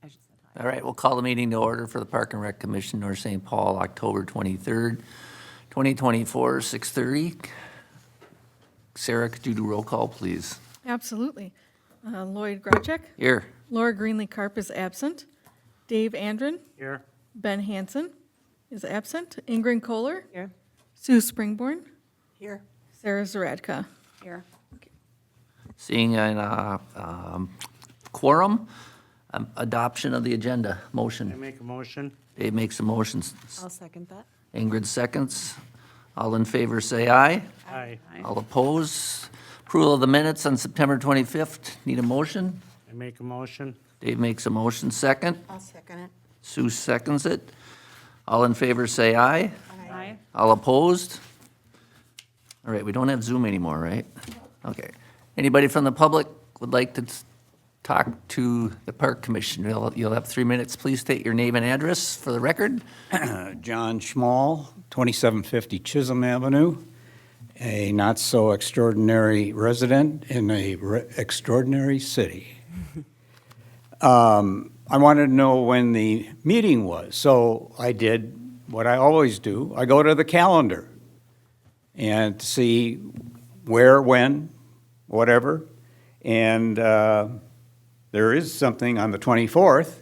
I should say aye. All right, we'll call the meeting to order for the Park and Rec Commission, North St. Paul, October 23rd, 2024, 6:30. Sarah, could you do roll call, please? Absolutely. Lloyd Grachek, Here. Laura Greenlee Carp is absent. Dave Andren, Here. Ben Hansen is absent. Ingrid Kohler, Here. Sue Springborn, Here. Sarah Zaradka. Here. Seeing a quorum, adoption of the agenda, I motion. make a motion. Dave makes a motion, I'll second that. Ingrid seconds. All in favor, say aye. Aye. All opposed. Approval of the minutes on September 25th. Need a motion? I make a motion. Dave makes a motion, second. I'll second it. Sue seconds it. All in favor, say aye. Aye. All opposed? All right, we don't have Zoom anymore, right? Okay. Anybody from the public would like to talk to the Park Commission? You'll have 3 minutes. Please state your name and address for the record. John Schmall, 2750 Chisholm Avenue, a not-so-extraordinary resident in a extraordinary city. I wanted to know when the meeting was, so I did what I always do. I go to the calendar and to see where, when, whatever, and there is something on the 24th.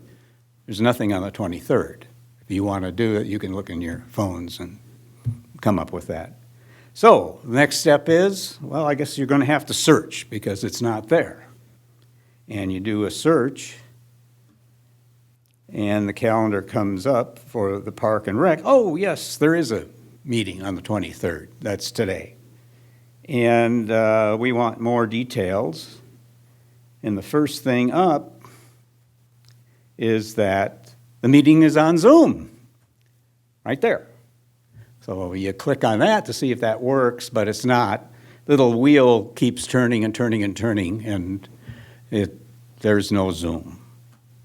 There's nothing on the 23rd. If you want to do it, you can look in your phones and come up with that. So, the next step is, well, I guess you're going to have to search because it's not there. And you do a search, and the calendar comes up for the Park and Rec. Oh, yes, there is a meeting on the 23rd. That's today. And we want more details. And the first thing up is that the meeting is on Zoom, right there. So you click on that to see if that works, but it's not. Little wheel keeps turning and turning and turning, and there's no Zoom.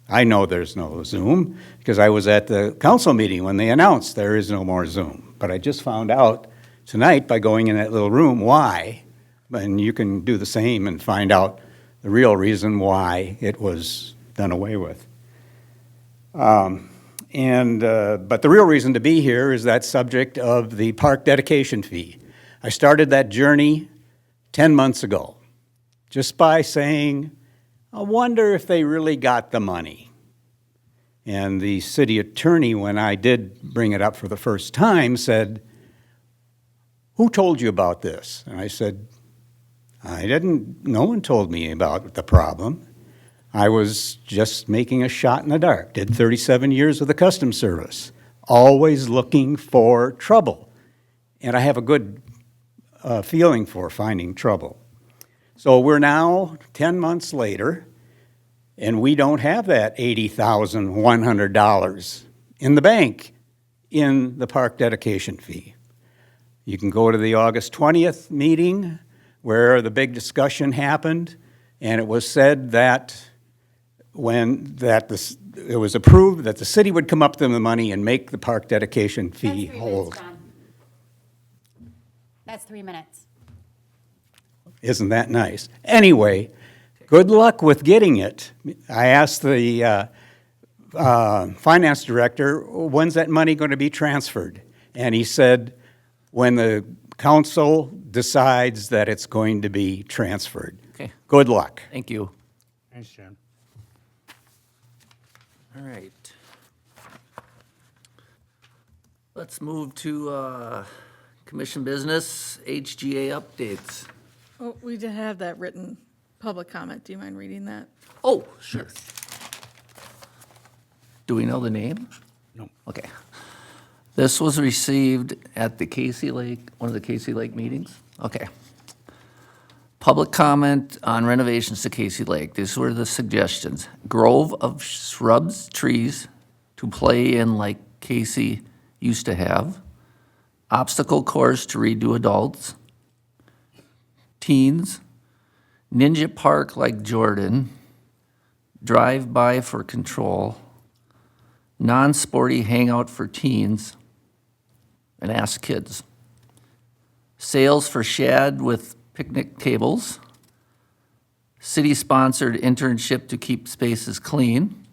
I know there's no Zoom because I was at the council meeting when they announced there is no more Zoom. But I just found out tonight by going in that little room why, and you can do the same and find out the real reason why it was done away with. But the real reason to be here is that subject of the park dedication fee. I started that journey 10 months ago, just by saying, I wonder if they really got the money. And the city attorney, when I did bring it up for the first time, said, who told you about this? And I said, no one told me about the problem. I was just making a shot in the dark. Did 37 years with the Customs Service, always looking for trouble. And I have a good feeling for finding trouble. So we're now 10 months later, and we don't have that $80,100 in the bank in the park dedication fee. You can go to the August 20th meeting where the big discussion happened, and it was said that it was approved that the city would come up to the money and make the park dedication fee That's 3 whole. minutes, John. That's 3 minutes. Isn't that nice? Anyway, good luck with getting it. I asked the finance director, when's that money going to be transferred? And he said, when the council decides that it's going to be transferred. Okay. Good luck. Thank you. Thanks, John. All right. Let's move to commission business, HGA updates. Oh, we did have that written public comment. Do you mind reading that? Oh, sure. Do we know the name? No. Okay. This was received at the Casey Lake, one of the Casey Lake meetings? Okay. Public comment on renovations to Casey Lake. These were the suggestions. Grove of shrubs, trees to play in like Casey used to have. Obstacle course to redo adults. Teens. Ninja park like Jordan. Drive-by for control. Non-sporty hangout for teens. And ask kids. Sales for shad with picnic tables. city-sponsored internship to keep spaces clean,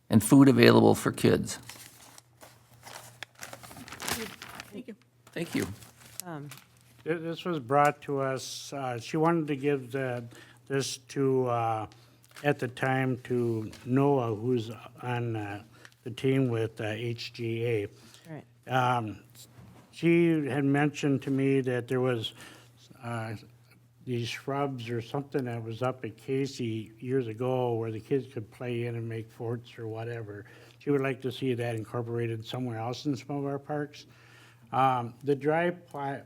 and food available for kids. Thank you. Thank you. This was brought to us, she wanted to give this to, at the time, to Noah, who's on the team with HGA. Right. She had mentioned to me that there was these shrubs or something that was up at Casey years ago where the kids could play in and make forts or whatever. She would like to see that incorporated somewhere else in some of our parks. The drive-by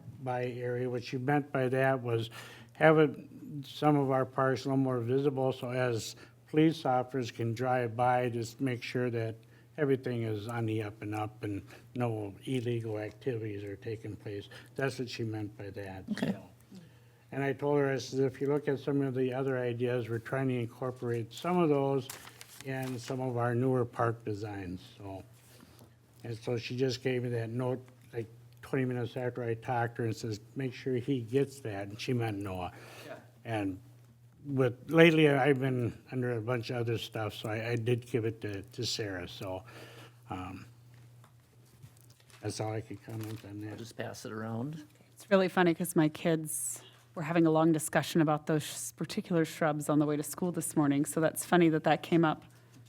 area, what she meant by that was having some of our parks a little more visible, so as police officers can drive by, just make sure that everything is on the up and up and no illegal activities are taking place. That's what she meant by that. Okay. So. And I told her, I said, if you look at some of the other ideas, we're trying to incorporate some of those in some of our newer park designs, so. And so she just gave me that note, like 20 minutes after I talked to her, and says, make sure he gets that, and she meant Noah. And lately, I've been under a bunch of other stuff, so I did give it to Sarah, so, that's all I could comment on that. Just pass it around. It's really funny because my kids were having a long discussion about those particular shrubs on the way to school this morning, so that's funny that that came up.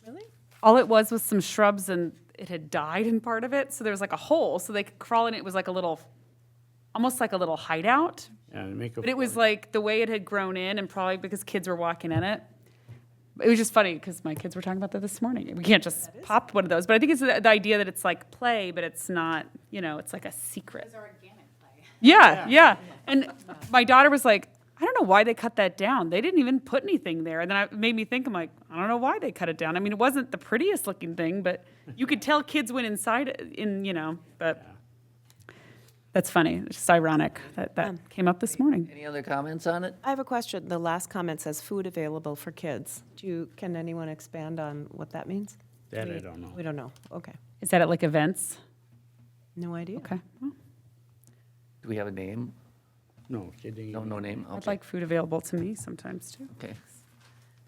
Really? All it was some shrubs and it had died in part of it, so there was like a hole, so they could crawl in. It was like a little, almost like a little hideout. Yeah, make a But it was fort. like the way it had grown in, and probably because kids were walking in it. It was just funny because my kids were talking about that this morning. We can't just pop one of those. But I think it's the idea that it's like play, but it's not, it's like a secret. Yeah, yeah. And my daughter was like, I don't know why they cut that down. They didn't even put anything there. And then it made me think, I'm like, I don't know why they cut it down. I mean, it wasn't the prettiest looking thing, but you could tell kids went inside but that's funny. It's just ironic that that came up this morning. Any other comments on it? I have a question. The last comment says food available for kids. Can anyone expand on what that means? That I don't know. We don't know. Okay. Is that at like events? No idea. Okay. Well, Do we have a name? No, kidding. No name? I'd Okay. like food available to me sometimes too. Okay.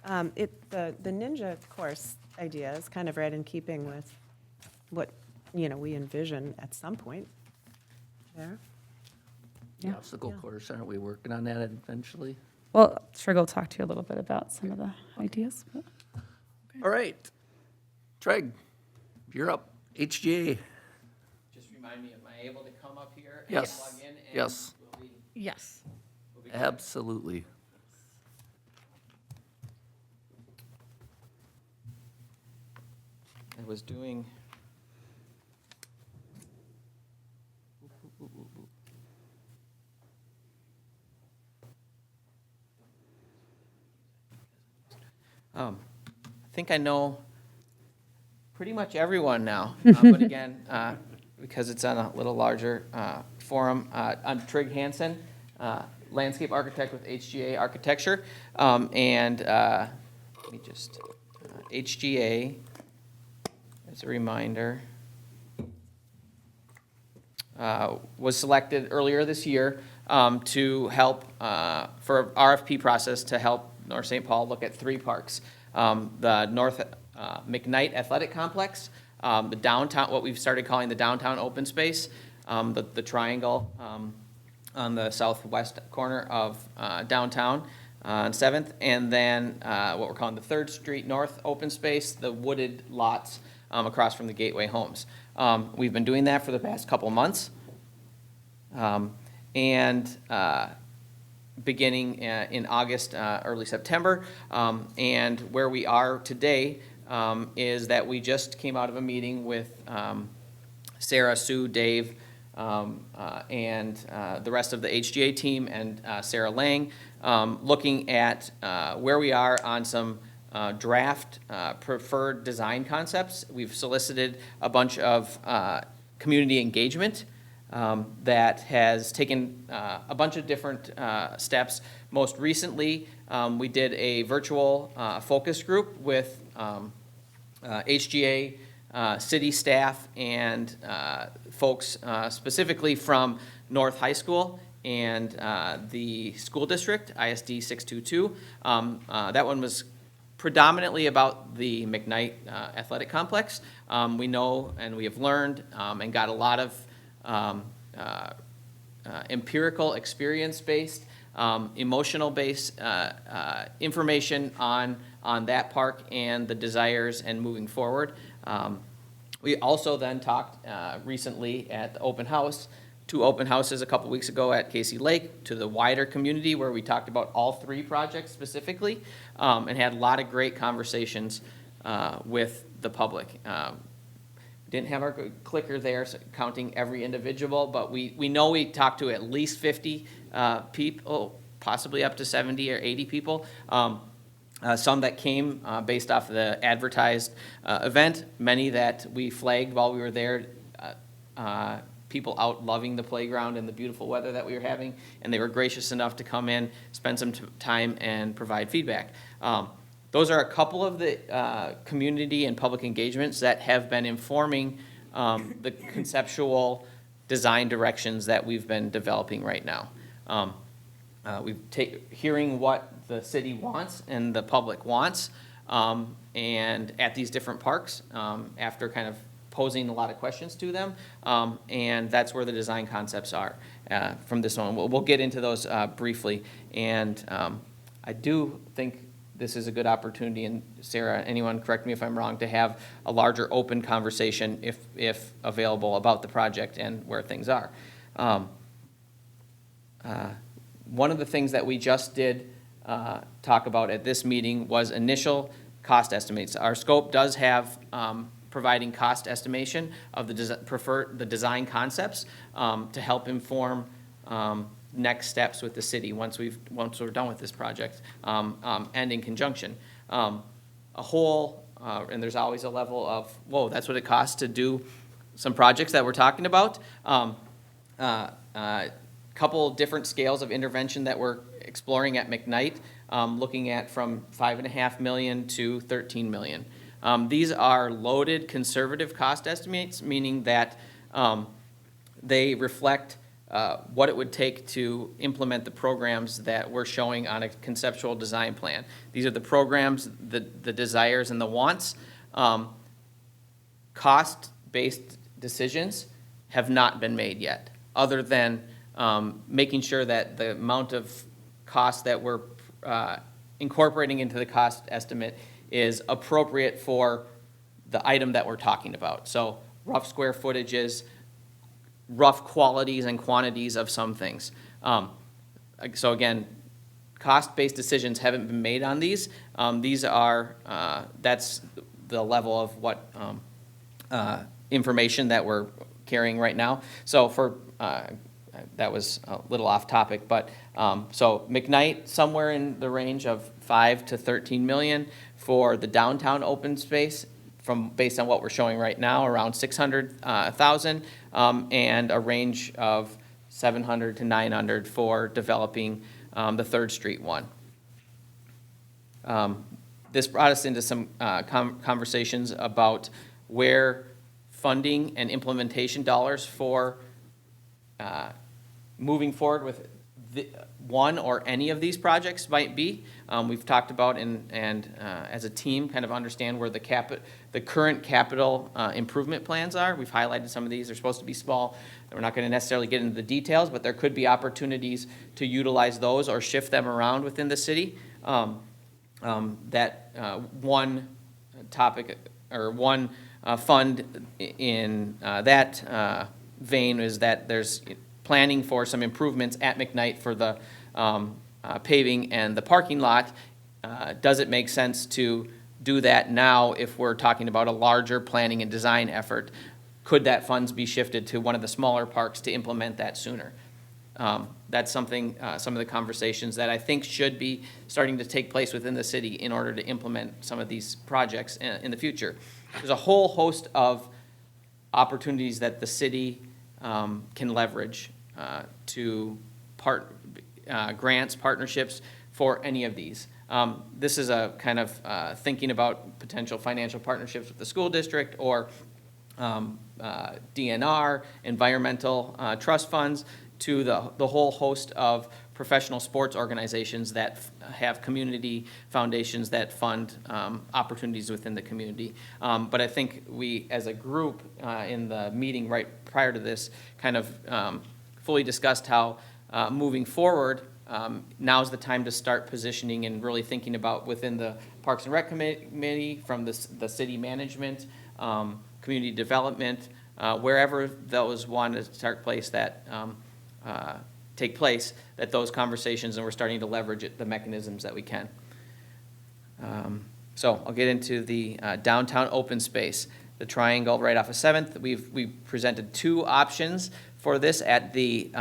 The ninja course idea is kind of right in keeping with what, we envision at some point there. The Yeah. obstacle course, aren't we working on that eventually? Well, Trigger will talk to you a little bit about some of the ideas. But. All right. Treg, you're up. HGA. Just remind me, am I able to come up here and Yes. plug in? And Yes. we'll be- Yes. we'll be- Absolutely. I was doing. I think I know pretty much everyone now, but again, because it's on a little larger forum, I'm Trig Hansen, landscape architect with HGA Architecture, and let me just, HGA, as a reminder, was selected earlier this year to help, for RFP process to help North St. Paul look at 3 parks. The North McKnight Athletic Complex, the downtown, what we've started calling the downtown open space, the triangle on the southwest corner of downtown on 7th, and then what we're calling the 3rd Street North open space, the wooded lots across from the Gateway Homes. We've been doing that for the past couple months. Beginning in August, early September. And where we are today is that we just came out of a meeting with Sarah, Sue, Dave, and the rest of the HGA team and Sarah Lang, looking at where we are on some draft preferred design concepts. We've solicited a bunch of community engagement that has taken a bunch of different steps. Most recently, we did a virtual focus group with HGA, city staff, and folks specifically from North High School and the school district, ISD 622. That one was predominantly about the McKnight Athletic Complex. We know and we have learned and got a lot of empirical, experience-based, emotional-based information on that park and the desires and moving forward. We also then talked recently at the open house, 2 open houses a couple weeks ago at Casey Lake, to the wider community where we talked about all 3 projects specifically, and had a lot of great conversations with the public. Didn't have our clicker there, so counting every individual, but we know we talked to at least 50 people, possibly up to 70 or 80 people. Some that came based off the advertised event, many that we flagged while we were there, people out loving the playground and the beautiful weather that we were having, and they were gracious enough to come in, spend some time, and provide feedback. Those are a couple of the community and public engagements that have been informing the conceptual design directions that we've been developing right now. Hearing what the city wants and the public wants, and at these different parks, after kind of posing a lot of questions to them, and that's where the design concepts are from this one. We'll get into those briefly, and I do think this is a good opportunity, and Sarah, anyone correct me if I'm wrong, to have a larger open conversation if available about the project and where things are. One of the things that we just did talk about at this meeting was initial cost estimates. Our scope does have providing cost estimation of the design concepts to help inform next steps with the city once we're done with this project, and in conjunction. And there's always a level of, whoa, that's what it costs to do some projects that we're talking about. Couple different scales of intervention that we're exploring at McKnight, looking at from $5.5 million to $13 million. These are loaded conservative cost estimates, meaning that they reflect what it would take to implement the programs that we're showing on a conceptual design plan. These are the programs, the desires, and the wants. Cost-based decisions have not been made yet, other than making sure that the amount of cost that we're incorporating into the cost estimate is appropriate for the item that we're talking about. So rough square footages, rough qualities and quantities of some things. So again, cost-based decisions haven't been made on these. These are, that's the level of what information that we're carrying right now. So for, that was a little off topic, but so McKnight, somewhere in the range of 5 to 13 million for the downtown open space, based on what we're showing right now, around 600,000, and a range of 700 to 900 for developing the 3rd Street one. This brought us into some conversations about where funding and implementation dollars for moving forward with one or any of these projects might be. We've talked about and as a team kind of understand where the current capital improvement plans are. We've highlighted some of these. They're supposed to be small. We're not going to necessarily get into the details, but there could be opportunities to utilize those or shift them around within the city. One topic or one fund in that vein is that there's planning for some improvements at McKnight for the paving and the parking lot. Does it make sense to do that now if we're talking about a larger planning and design effort? Could that funds be shifted to one of the smaller parks to implement that sooner? That's something, some of the conversations that I think should be starting to take place within the city in order to implement some of these projects in the future. There's a whole host of opportunities that the city can leverage to grants, partnerships for any of these. This is a kind of thinking about potential financial partnerships with the school district or DNR, environmental trust funds to the whole host of professional sports organizations that have community foundations that fund opportunities within the community. But I think we, as a group, in the meeting right prior to this, kind of fully discussed how moving forward, now's the time to start positioning and really thinking about within the Parks and Rec Committee, from the city management, community development, wherever those want to take place, that those conversations, and we're starting to leverage the mechanisms that we can. So I'll get into the downtown open space, the triangle right off of 7th. We presented 2 options for this at the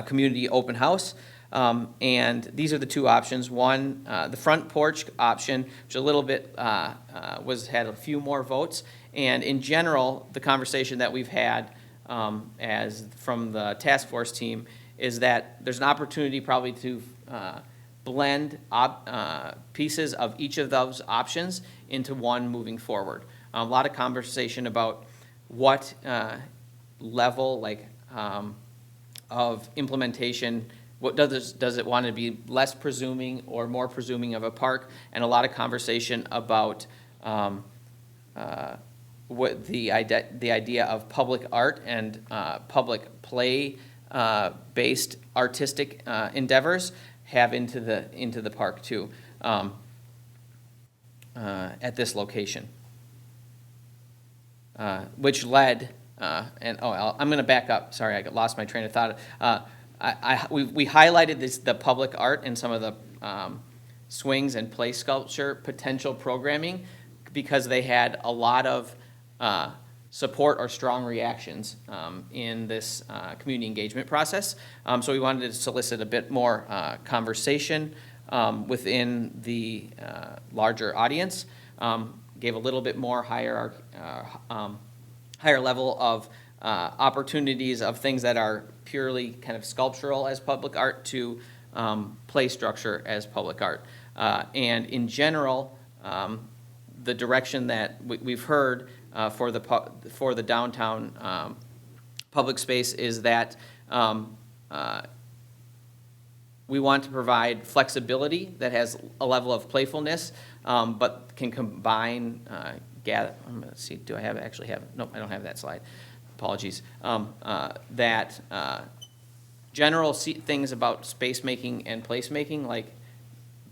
community open house. And these are the 2 options. One, the front porch option, which a little bit had a few more votes. And in general, the conversation that we've had as from the task force team is that there's an opportunity probably to blend pieces of each of those options into one moving forward. A lot of conversation about what level of implementation. What does it want to be less presuming or more presuming of a park? And a lot of conversation about what the idea of public art and public play based artistic endeavors have into the park too, at this location, which led I'm going to back up. Sorry, I lost my train of thought. We highlighted the public art and some of the swings and play sculpture potential programming because they had a lot of support or strong reactions in this community engagement process. So we wanted to solicit a bit more conversation within the larger audience, gave a little bit more higher level of opportunities of things that are purely kind of sculptural as public art to play structure as public art. And in general, the direction that we've heard for the downtown public space is that we want to provide flexibility that has a level of playfulness, but can combine, I'm gonna see, do I actually have, nope, I don't have that slide. Apologies. That general things about space making and place making, like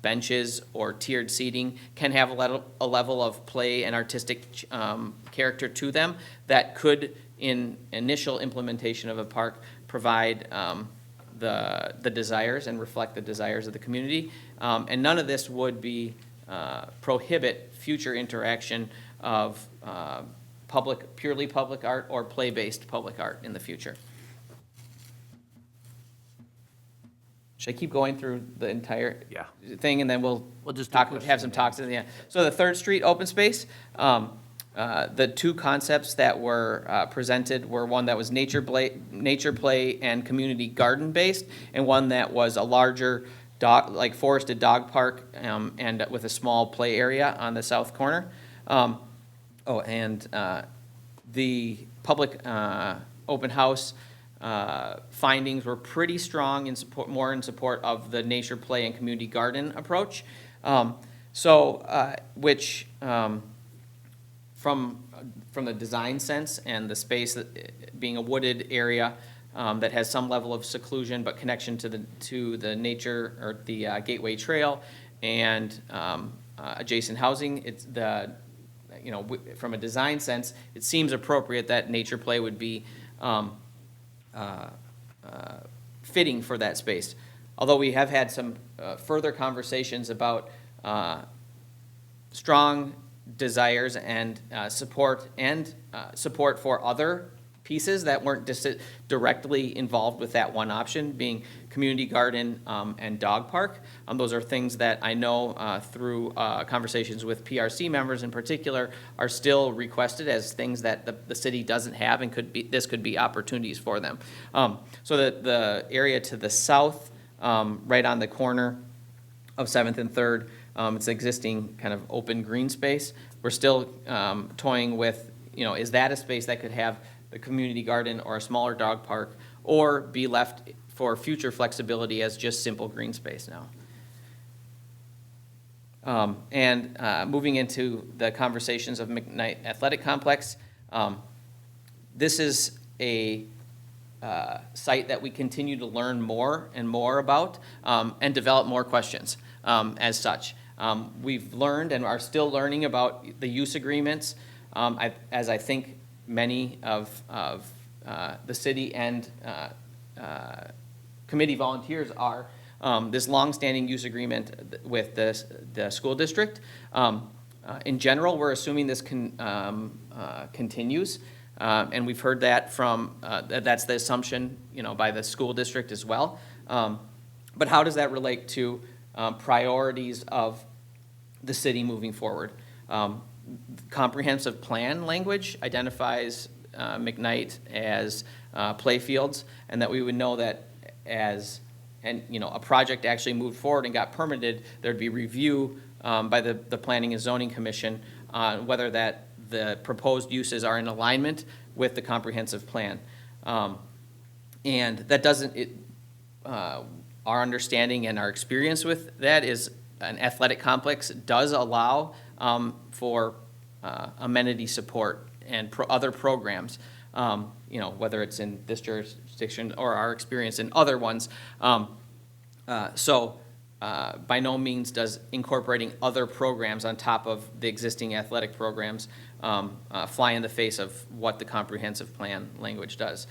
benches or tiered seating, can have a level of play and artistic character to them that could, in initial implementation of a park, provide the desires and reflect the desires of the community. And none of this would be prohibit future interaction of purely public art or play-based public art in the future. Should I keep going through the entire thing, and then we'll just have some talks at the end? So the 3rd Street open space, the 2 concepts that were presented were one that was nature play and community garden based, and one that was a larger forested dog park and with a small play area on the south corner. The public open house findings were pretty strong more in support of the nature play and community garden approach. Which from the design sense and the space being a wooded area that has some level of seclusion but connection to the nature or the Gateway Trail and adjacent housing, from a design sense, it seems appropriate that nature play would be fitting for that space. Although we have had some further conversations about strong desires and support for other pieces that weren't directly involved with that one option, being community garden and dog park. Those are things that I know through conversations with PRC members in particular are still requested as things that the city doesn't have, and this could be opportunities for them. So the area to the south, right on the corner of 7th and 3rd, it's existing kind of open green space. We're still toying with, is that a space that could have the community garden or a smaller dog park, or be left for future flexibility as just simple green space now. Moving into the conversations of McKnight Athletic Complex, this is a site that we continue to learn more and more about and develop more questions as such. We've learned and are still learning about the use agreements, as I think many of the city and committee volunteers are. This longstanding use agreement with the school district. In general, we're assuming this continues, and we've heard that from, that's the assumption, by the school district as well. But how does that relate to priorities of the city moving forward? Comprehensive plan language identifies McKnight as playfields, and that we would know that as a project actually moved forward and got permitted, there'd be review by the Planning and Zoning Commission on whether that the proposed uses are in alignment with the comprehensive plan. And that doesn't, our understanding and our experience with that is an athletic complex does allow for amenity support and other programs, whether it's in this jurisdiction or our experience in other ones. So by no means does incorporating other programs on top of the existing athletic programs fly in the face of what the comprehensive plan language does.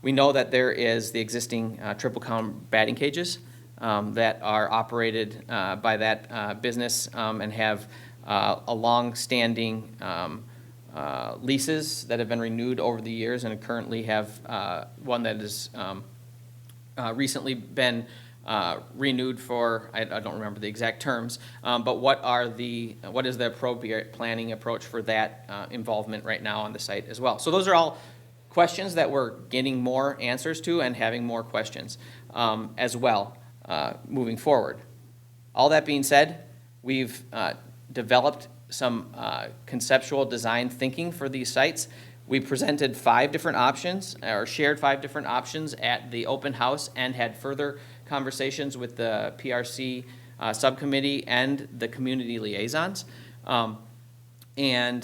We know that there is the existing triple count batting cages that are operated by that business and have a long-standing leases that have been renewed over the years, and currently have one that has recently been renewed for, I don't remember the exact terms, but what is the appropriate planning approach for that involvement right now on the site as well? So those are all questions that we're getting more answers to and having more questions as well moving forward. All that being said, we've developed some conceptual design thinking for these sites. We presented 5 different options, or shared 5 different options at the open house, and had further conversations with the PRC subcommittee and the community liaisons. In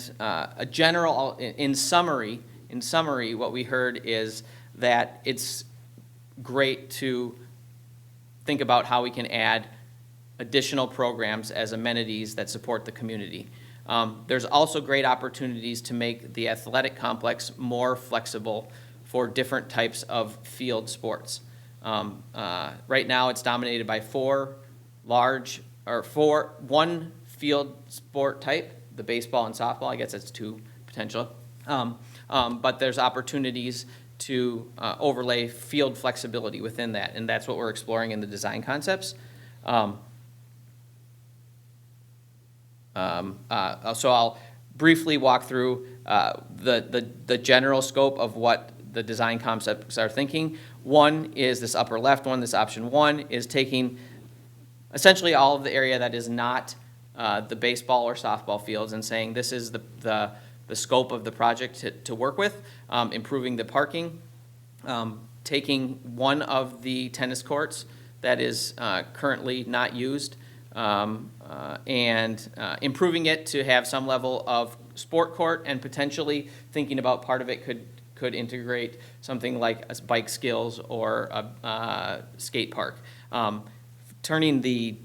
summary, what we heard is that it's great to think about how we can add additional programs as amenities that support the community. There's also great opportunities to make the athletic complex more flexible for different types of field sports. Right now, it's dominated by one field sport type, the baseball and softball. I guess that's 2 potential. But there's opportunities to overlay field flexibility within that, and that's what we're exploring in the design concepts. So I'll briefly walk through the general scope of what the design concepts are thinking. One is this upper left one. This option 1 is taking essentially all of the area that is not the baseball or softball fields and saying this is the scope of the project to work with, improving the parking, taking one of the tennis courts that is currently not used, and improving it to have some level of sport court, and potentially thinking about part of it could integrate something like a bike skills or a skate park. Turning the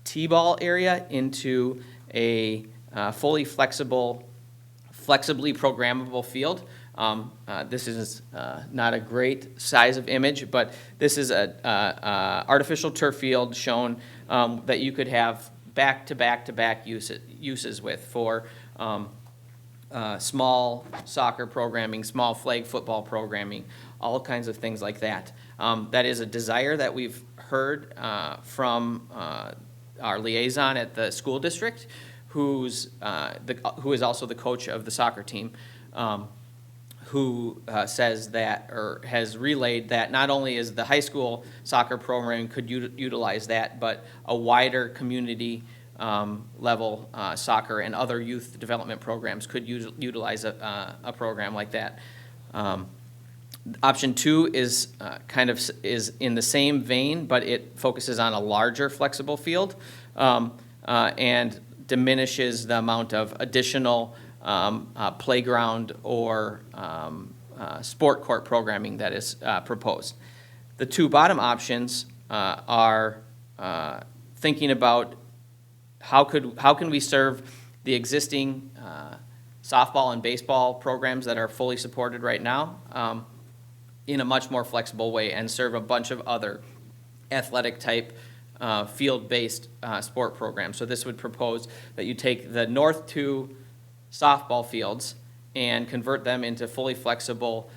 T-ball area into a fully flexibly programmable field. This is not a great size of image, but this is a artificial turf field shown that you could have back-to-back uses with for small soccer programming, small flag football programming, all kinds of things like that. That is a desire that we've heard from our liaison at the school district, who is also the coach of the soccer team, who says that, or has relayed that not only is the high school soccer program could utilize that, but a wider community level soccer and other youth development programs could utilize a program like that. Option 2 is is in the same vein, but it focuses on a larger flexible field and diminishes the amount of additional playground or sport court programming that is proposed. The two bottom options are thinking about how can we serve the existing softball and baseball programs that are fully supported right now in a much more flexible way and serve a bunch of other athletic type field-based sport programs. So this would propose that you take the North 2 softball fields and convert them into fully flexible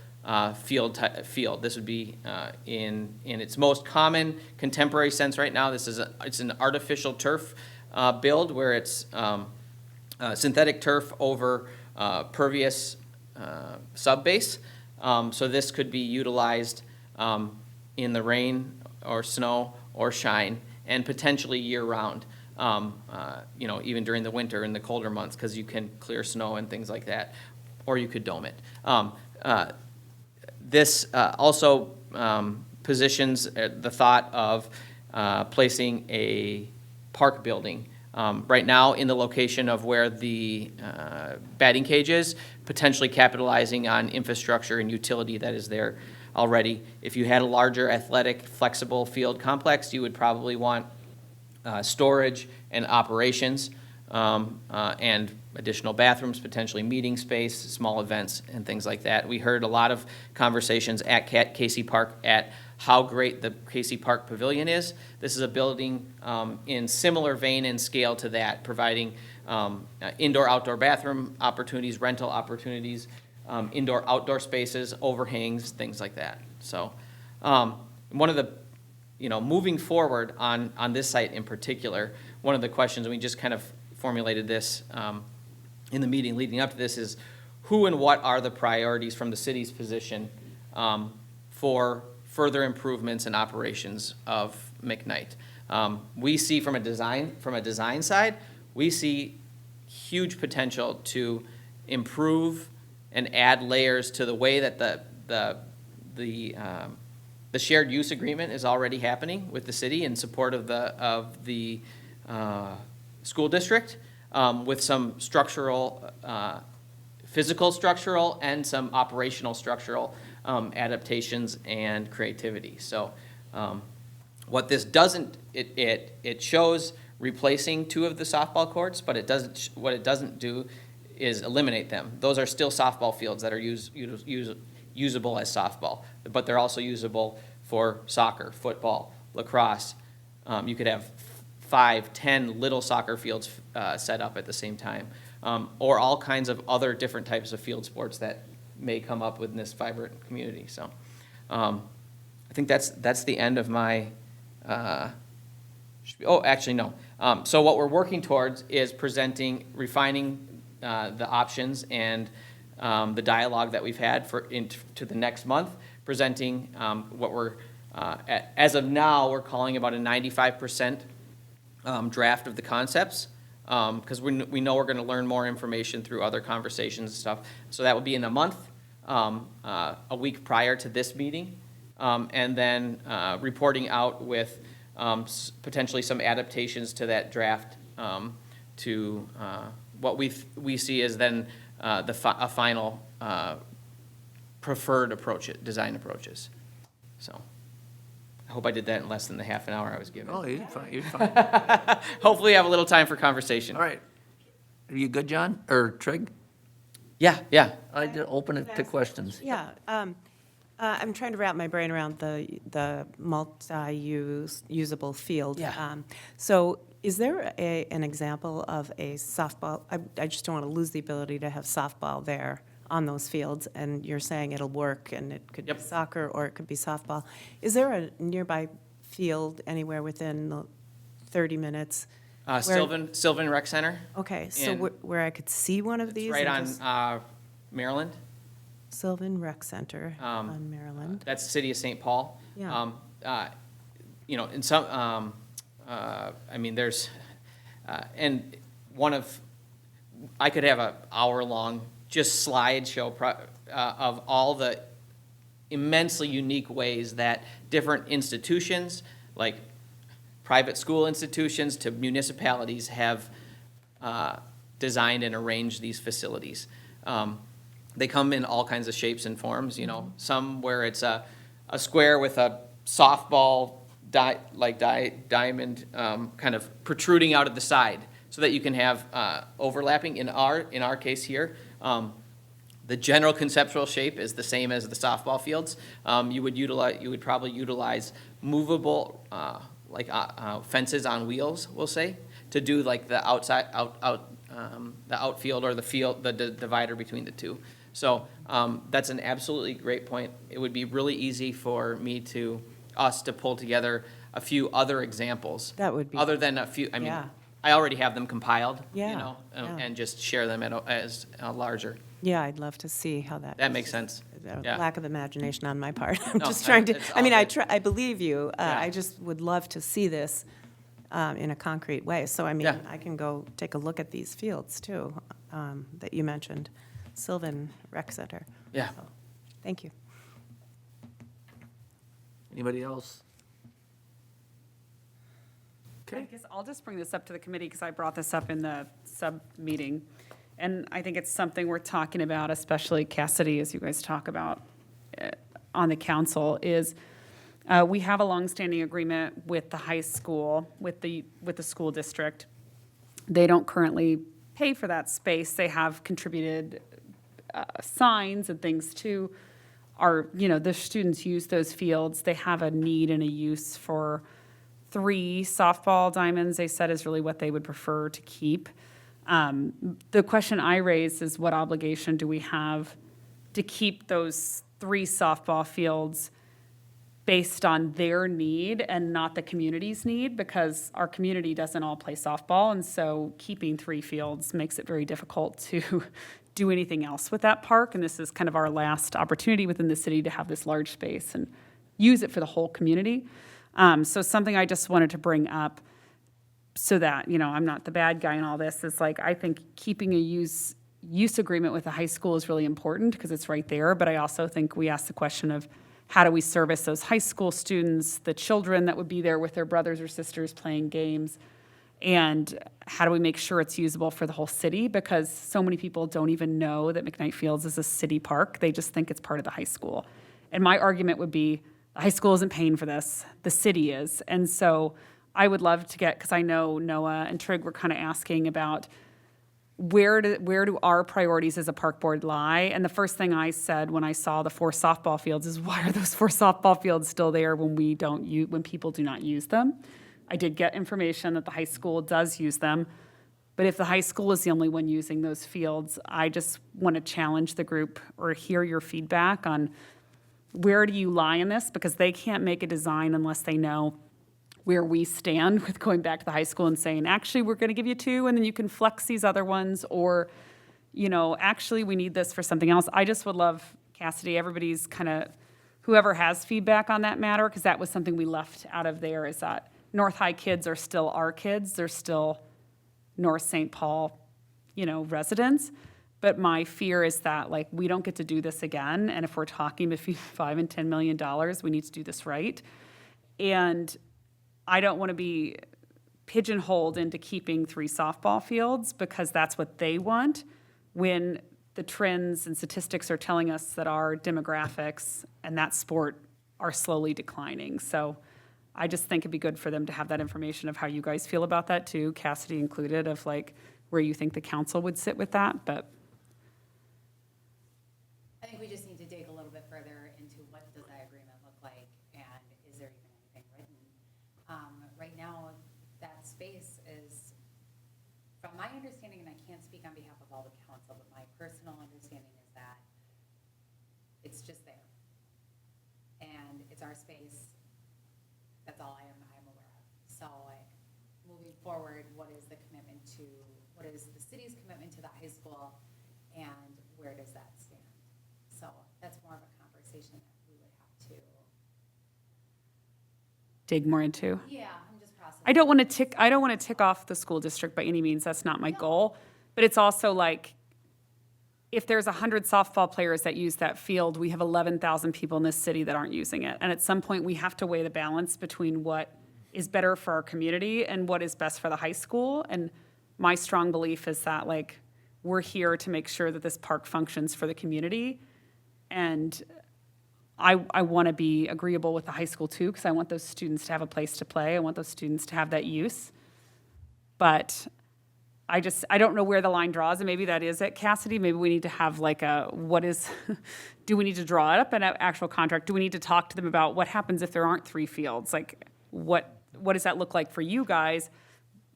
field. This would be in its most common contemporary sense right now. It's an artificial turf build where it's synthetic turf over pervious subbase. So this could be utilized in the rain or snow or shine and potentially year-round, even during the winter in the colder months because you can clear snow and things like that, or you could dome it. This also positions the thought of placing a park building right now in the location of where the batting cage is, potentially capitalizing on infrastructure and utility that is there already. If you had a larger athletic flexible field complex, you would probably want storage and operations and additional bathrooms, potentially meeting space, small events, and things like that. We heard a lot of conversations at Casey Park at how great the Casey Park Pavilion is. This is a building in similar vein and scale to that, providing indoor-outdoor bathroom opportunities, rental opportunities, indoor-outdoor spaces, overhangs, things like that. So one of the, moving forward on this site in particular, one of the questions, and we just kind of formulated this in the meeting leading up to this, is who and what are the priorities from the city's position for further improvements and operations of McKnight. We see from a design side, we see huge potential to improve and add layers to the way that the shared use agreement is already happening with the city in support of the school district, with some structural, physical structural, and some operational structural adaptations and creativity. So what this doesn't, it shows replacing 2 of the softball courts, but what it doesn't do is eliminate them. Those are still softball fields that are usable as softball, but they're also usable for soccer, football, lacrosse. You could have 5, 10 little soccer fields set up at the same time, or all kinds of other different types of field sports that may come up within this vibrant community. So I think that's the end of my, actually, no. So what we're working towards is refining the options and the dialogue that we've had to the next month, presenting what we're, as of now, we're calling about a 95% draft of the concepts, because we know we're going to learn more information through other conversations and stuff. So that will be in a month, a week prior to this meeting, and then reporting out with potentially some adaptations to that draft to what we see as then a final preferred design approaches. So I hope I did that in less than the half an hour I was given. Oh, you're fine, you're fine. Hopefully I have a little time for conversation. All right. Are you good, John? Or Trig? Yeah. I did open it to questions. Yeah, I'm trying to wrap my brain around the multi-usable field. Yeah. So is there an example of a softball? I just don't want to lose the ability to have softball there on those fields, and you're saying it'll work, and it could be Yep. soccer or it could be softball. Is there a nearby field anywhere within the 30 minutes? Sylvan Rec Center. Okay, so And where I could see one of It's these? right and just- on Maryland. Sylvan Rec Center on Maryland. That's the city of St. Paul. Yeah. In some, there's, and I could have an hour-long just slideshow of all the immensely unique ways that different institutions, like private school institutions to municipalities, have designed and arranged these facilities. They come in all kinds of shapes and forms, you know, some where it's a square with a softball diamond kind of protruding out of the side so that you can have overlapping. In our case here, the general conceptual shape is the same as the softball fields. You would probably utilize movable fences on wheels, we'll say, to do like the the outfield or the field, the divider between the two. So that's an absolutely great point. It would be really easy for us to pull together a few other examples. That would be- Other than a few, I mean, Yeah. I already have them compiled, you Yeah, know, yeah. and just share them as larger. Yeah, I'd love to see how That makes sense. Yeah. Lack of imagination on my part. I'm No, just trying to, it's I mean, all I good. I believe you. Yeah. I just would love to see this in a concrete way. So, I mean, Yeah. I can go take a look at these fields too, that you mentioned, Sylvan Rec Center. Yeah. So, thank you. Anybody else? I guess I'll just bring this up to the committee because I brought this up in the sub-meeting. And I think it's something we're talking about, especially Cassidy, as you guys talk about on the council, is we have a longstanding agreement with the high school, with the school district. They don't currently pay for that space. They have contributed signs and things to the students use those fields. They have a need and a use for 3 softball diamonds, they said, is really what they would prefer to keep. The question I raised is, what obligation do we have to keep those 3 softball fields based on their need and not the community's need? Because our community doesn't all play softball, and so keeping 3 fields makes it very difficult to do anything else with that park. And this is kind of our last opportunity within the city to have this large space and use it for the whole community. So something I just wanted to bring up so that, I'm not the bad guy in all this, is like, I think keeping a use agreement with the high school is really important because it's right there. But I also think we ask the question of, how do we service those high school students, the children that would be there with their brothers or sisters playing games? And how do we make sure it's usable for the whole city? Because so many people don't even know that McKnight Fields is a city park. They just think it's part of the high school. And my argument would be, the high school isn't paying for this, the city is. And so I would love to because I know Noah and Trig were kind of asking about where do our priorities as a park board lie? And the first thing I said when I saw the 4 softball fields is, why are those 4 softball fields still there when when people do not use them? I did get information that the high school does use them, but if the high school is the only one using those fields, I just want to challenge the group or hear your feedback on where do you lie in this? Because they can't make a design unless they know where we stand with going back to the high school and saying, actually, we're going to give you 2, and then you can flex these other ones, or, actually, we need this for something else. I just would love, Cassidy, everybody's kind of, whoever has feedback on that matter, because that was something we left out of there, is that North High kids are still our kids. They're still North St. Paul, residents. But my fear is that, we don't get to do this again. And if we're talking between $5 and $10 million, we need to do this right. And I don't want to be pigeonholed into keeping 3 softball fields because that's what they want, when the trends and statistics are telling us that our demographics and that sport are slowly declining. So I just think it'd be good for them to have that information of how you guys feel about that too, Cassidy included, of where you think the council would sit with that. But I think we just need to dig a little bit further into what does that agreement look like, and is there even anything written? Right now, that space is, from my understanding, and I can't speak on behalf of all the council, but my personal understanding is that it's just there. And it's our space. That's all I'm aware of. So moving forward, what is the city's commitment to the high school, and where does that stand? So that's more of a conversation that we would have to. dig more into. Yeah, I'm just processing. I don't want to tick off the school district by any means. That's not my goal. But it's also if there's 100 softball players that use that field, we have 11,000 people in this city that aren't using it. And at some point, we have to weigh the balance between what is better for our community and what is best for the high school. And my strong belief is that, like, we're here to make sure that this park functions for the community. And I want to be agreeable with the high school too, because I want those students to have a place to play. I want those students to have that use. But I don't know where the line draws, and maybe that is at Cassidy. Maybe we need to have like do we need to draw it up in an actual contract? Do we need to talk to them about what happens if there aren't 3 fields? Like, what does that look like for you guys?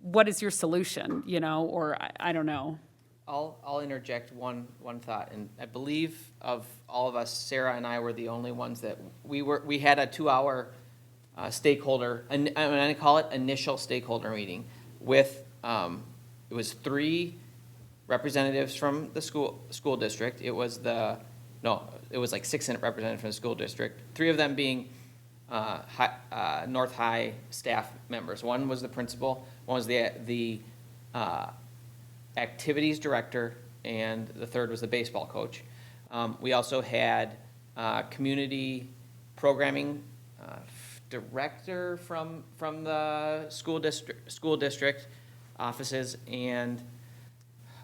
What is your solution, or I don't know. I'll interject one thought, and I believe of all of us, Sarah and I were the only ones that we had a 2-hour stakeholder, and I call it initial stakeholder meeting with it was 3 representatives from the school district. It was like 6 representatives from the school district. 3 of them being North High staff members. One was the principal, one was the activities director, and the third was the baseball coach. We also had community programming director from the school district offices, and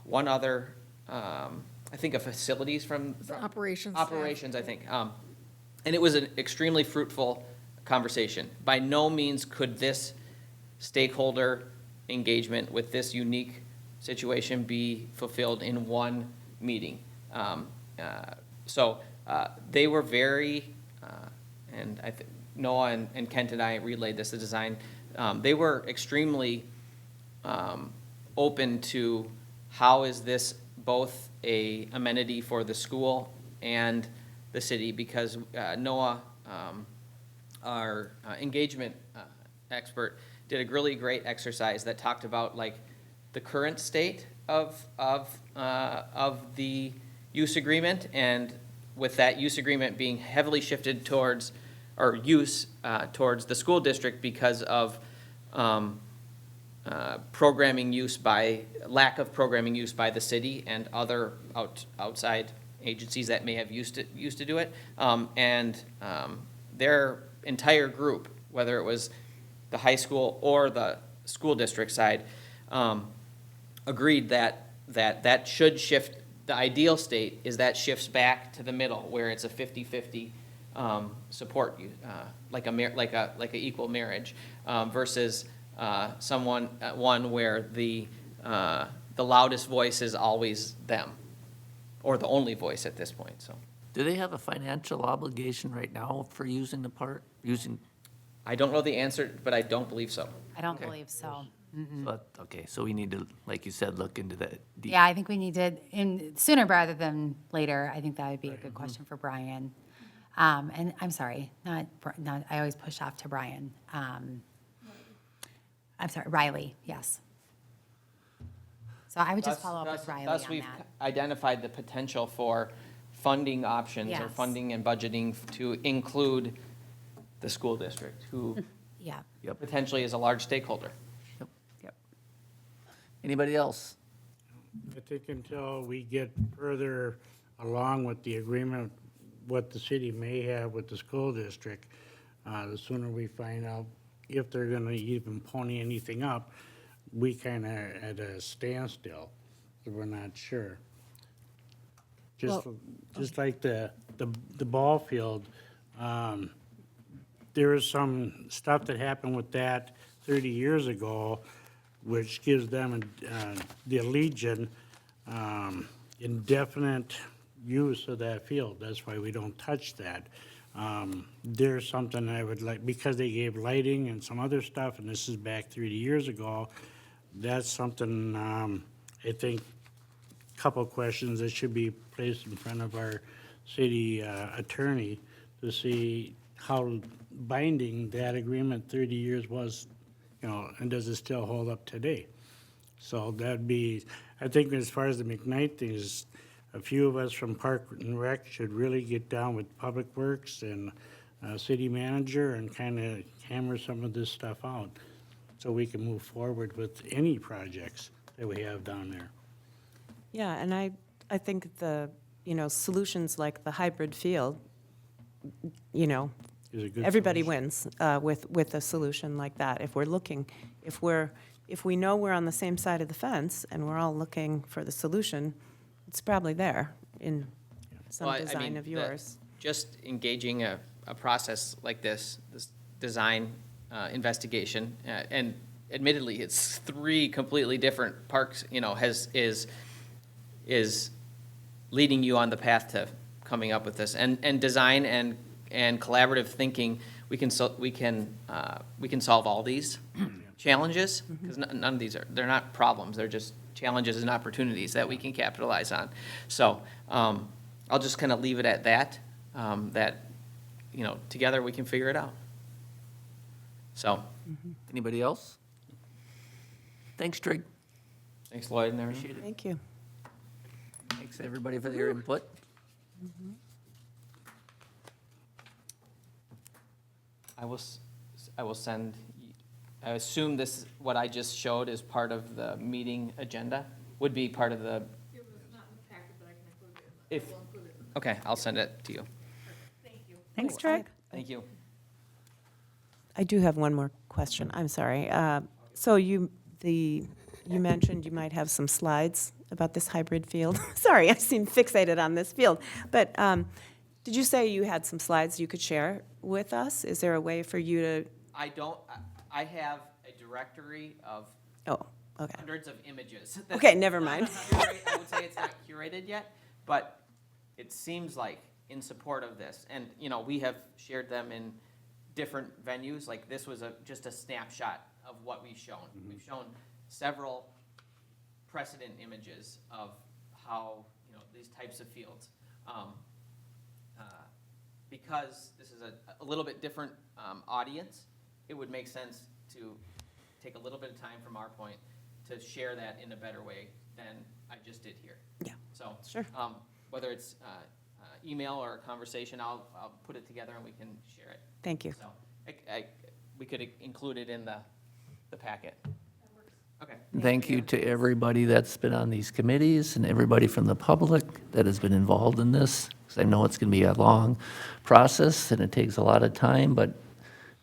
one other, I think, a facilities from Operations staff. operations, I think. And it was an extremely fruitful conversation. By no means could this stakeholder engagement with this unique situation be fulfilled in one meeting. So they were very, and I think Noah and Kent and I relayed this, the design, they were extremely open to how is this both a amenity for the school and the city, because Noah, our engagement expert, did a really great exercise that talked about like the current state of the use agreement, and with that use agreement being heavily shifted towards, or towards the school district because of programming use lack of programming use by the city and other outside agencies that may have used to do it. Their entire group, whether it was the high school or the school district side, agreed that should shift. The ideal state is that shifts back to the middle, where it's a 50-50 support, like a equal marriage, versus one where the loudest voice is always them, or the only voice at this point. So, Do they have a financial obligation right now for using the park, I don't know the answer, but I don't believe so. I don't believe so. But, okay, so we need to, like you said, look into that. Yeah, I think we need to, sooner rather than later. I think that would be a good question for Brian. And I'm sorry, not, I always push off to Brian. I'm sorry, Riley, yes. So I would just follow up with Riley Thus, on we've that. identified the potential for funding options or Yes. funding and budgeting to include the school district, who Yeah. potentially is a large stakeholder. Yep. Anybody else? I think until we get further along with the agreement, what the city may have with the school district, the sooner we find out if they're gonna even pony anything up, we kinda at a standstill, so we're not sure. Just like the ball field, there is some stuff that happened with that 30 years ago, which gives them, the Legion, indefinite use of that field. That's why we don't touch that. There's something I would like, because they gave lighting and some other stuff, and this is back 30 years ago, that's something, I think, couple questions that should be placed in front of our city attorney to see how binding that agreement 30 years was, and does it still hold up today? So that'd be, I think as far as the McKnight thing is, a few of us from Park and Rec should really get down with Public Works and city manager and kind of hammer some of this stuff out so we can move forward with any projects that we have down there. Yeah, and I think the, solutions like the hybrid field, Is a good everybody solution. wins with a solution like that. If we know we're on the same side of the fence and we're all looking for the solution, it's probably there in some Well, I design mean, of the- yours. Just engaging a process like this design investigation, and admittedly, it's 3 completely different parks, is leading you on the path to coming up with this. And design and collaborative thinking, we can solve all these challenges, because none of these they're not problems, they're just challenges and opportunities that we can capitalize on. So, I'll just kind of leave it at that, together we can figure it out. So, Anybody else? Thanks, Trig. thanks Lloyd and everyone. Appreciate it. Thank you. Thanks, everybody, for their input. I will send, I assume this, what I just showed is part of the meeting agenda, would be part of the. It was not in the packet, but I can include it. If, okay, I'll send it to you. Thanks, Trey. Thank you. I do have one more question. I'm sorry. So you mentioned you might have some slides about this hybrid field. Sorry, I seem fixated on this field. But did you say you had some slides you could share with us? Is there a way for you to, I have a directory of oh, okay. hundreds of images. Okay, never Not mind. I would say it's not curated yet, but it seems like in support of this. And, we have shared them in different venues, like this was just a snapshot of what we've shown. We've shown several precedent images of how, these types of fields. Because this is a little bit different audience, it would make sense to take a little bit of time from our point to share that in a better way than I just did here. Yeah, So, sure. Whether it's email or a conversation, I'll put it together and we can share it. Thank you. So, we could include it in the packet. Okay. Thank you to everybody that's been on these committees and everybody from the public that has been involved in this, because I know it's going to be a long process and it takes a lot of time, but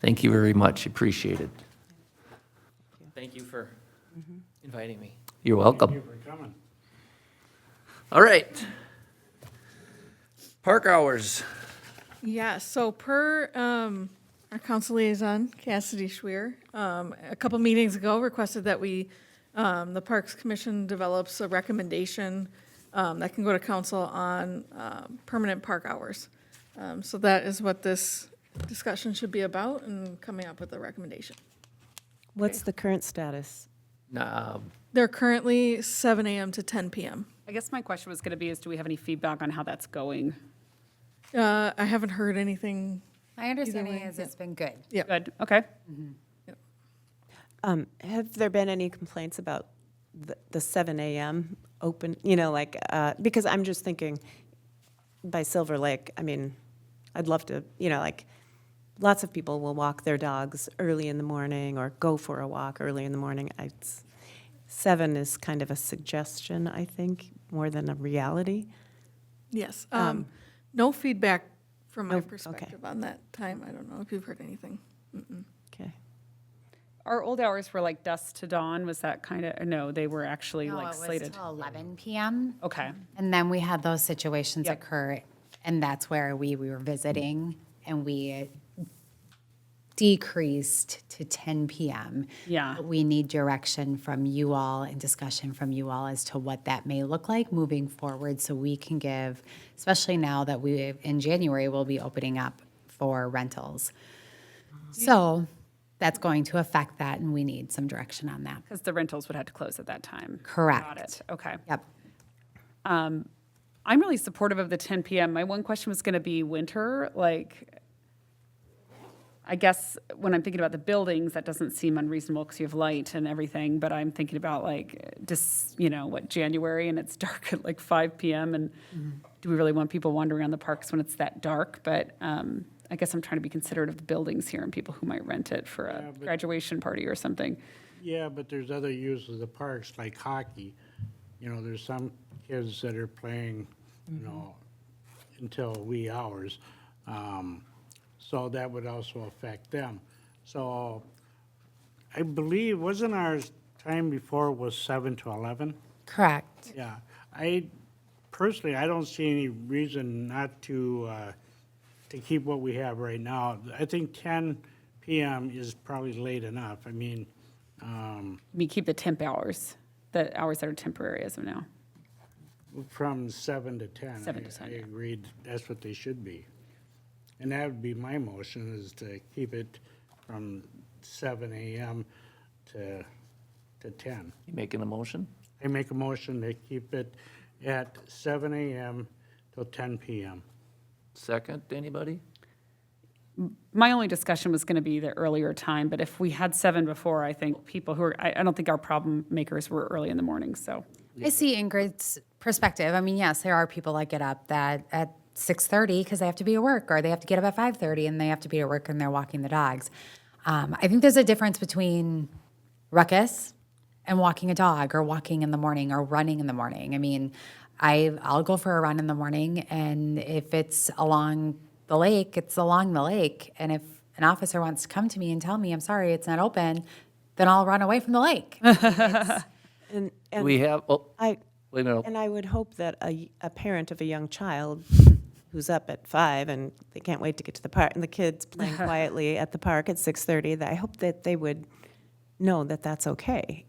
thank you very much. Appreciate it. Thank you for inviting me. You're Thank welcome. you for coming. All right. Park hours. Yeah, so per our council liaison, Cassidy Schwer, a couple meetings ago requested that the Parks Commission develops a recommendation that can go to council on permanent park hours. So that is what this discussion should be about, and coming up with a recommendation. What's the current status? They're currently 7 a.m. to 10 p.m. I guess my question was going to be is, do we have any feedback on how that's going? I haven't heard anything. My understanding way, is it's been good. Yep. Good, okay. Have there been any complaints about the 7 a.m. open, because I'm just thinking by Silver Lake, I'd love to, lots of people will walk their dogs early in the morning or go for a walk early in the morning. 7 is kind of a suggestion, I think, more than a reality. Yes. No feedback from my No, okay. perspective on that time. I don't know if you've heard anything. Okay. Our old hours were like dusk to dawn, was that kind of, no, they were actually No, like it was slated? till 11 p.m. Okay, And then we had those situations Yep. occur, and that's where we were visiting, and we decreased to 10 p.m. Yeah. But we need direction from you all and discussion from you all as to what that may look like moving forward, so we can give, especially now that in January, we'll be opening up for rentals. So that's going to affect that, and we need some direction on that. because the rentals would have to close at that time. Correct. Got it, okay. Yep. I'm really supportive of the 10 p.m. My one question was going to be winter, I guess when I'm thinking about the buildings, that doesn't seem unreasonable because you have light and everything, but I'm thinking about January and it's dark at 5 p.m. and do we really want people wandering on the parks when it's that dark? But I guess I'm trying to be considerate of the buildings here and people who might rent it for Yeah, a but- graduation party or something. Yeah, but there's other uses of the parks, like hockey. There's some kids that are playing, until wee hours. So that would also affect them. So I believe, wasn't our time before was 7 to 11? Correct. Yeah, personally, I don't see any reason not to keep what we have right now. I think 10 PM is probably late enough. I mean, We keep the temp hours, the hours that are temporary as of now. from 7 to 10. 7 to 10, I yeah. agreed, that's what they should be. And that would be my motion, is to keep it from 7 AM to 10. You making a motion? I make a motion to keep it at 7 AM till 10 PM. Second, anybody? My only discussion was going to be the earlier time, but if we had 7 before, I think people who are, I don't think our problem makers were early in the morning, so. I see Ingrid's perspective. I mean, yes, there are people that get up that at 6:30 because they have to be at work, or they have to get up at 5:30 and they have to be at work and they're walking the dogs. I think there's a difference between ruckus and walking a dog, or walking in the morning, or running in the morning. I mean, I'll go for a run in the morning, and if it's along the lake, it's along the lake. And if an officer wants to come to me and tell me, I'm sorry, it's not open, then I'll run away from the lake. And, We have, oh, I, wait a minute. and I would hope that a parent of a young child who's up at 5 and they can't wait to get to the park, and the kid's playing quietly at the park at 6:30, that I hope that they would know that that's okay,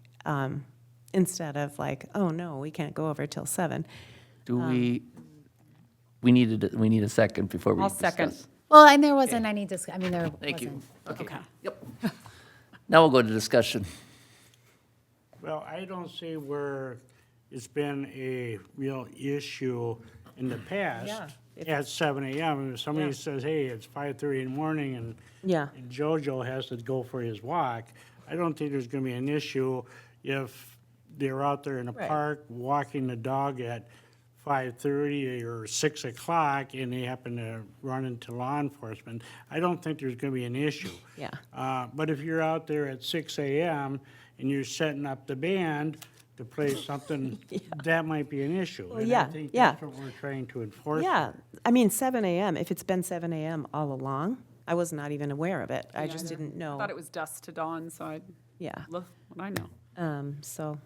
instead of like, oh, no, we can't go over till 7. Do we need a second before we I'll discuss. second. Well, and there wasn't any I mean, there Thank you. wasn't. Okay. Yep. Now we'll go to discussion. Well, I don't see where it's been a real issue in the past. Yeah. At 7 AM, if somebody Yeah. says, hey, it's 5:30 in the morning, and Yeah. and Jojo has to go for his walk, I don't think there's gonna be an issue if they're out there in the Right. park walking the dog at 5:30 or 6 o'clock, and they happen to run into law enforcement. I don't think there's gonna be an issue. Yeah. But if you're out there at 6 AM and you're setting up the band to play something, that might be an issue. Well, And yeah, I think yeah. that's what we're trying to enforce. Yeah, I mean, 7 AM, if it's been 7 AM all along, I was not even aware of it. I just didn't I know. thought it was dusk to dawn, so I Yeah. love what I know. So,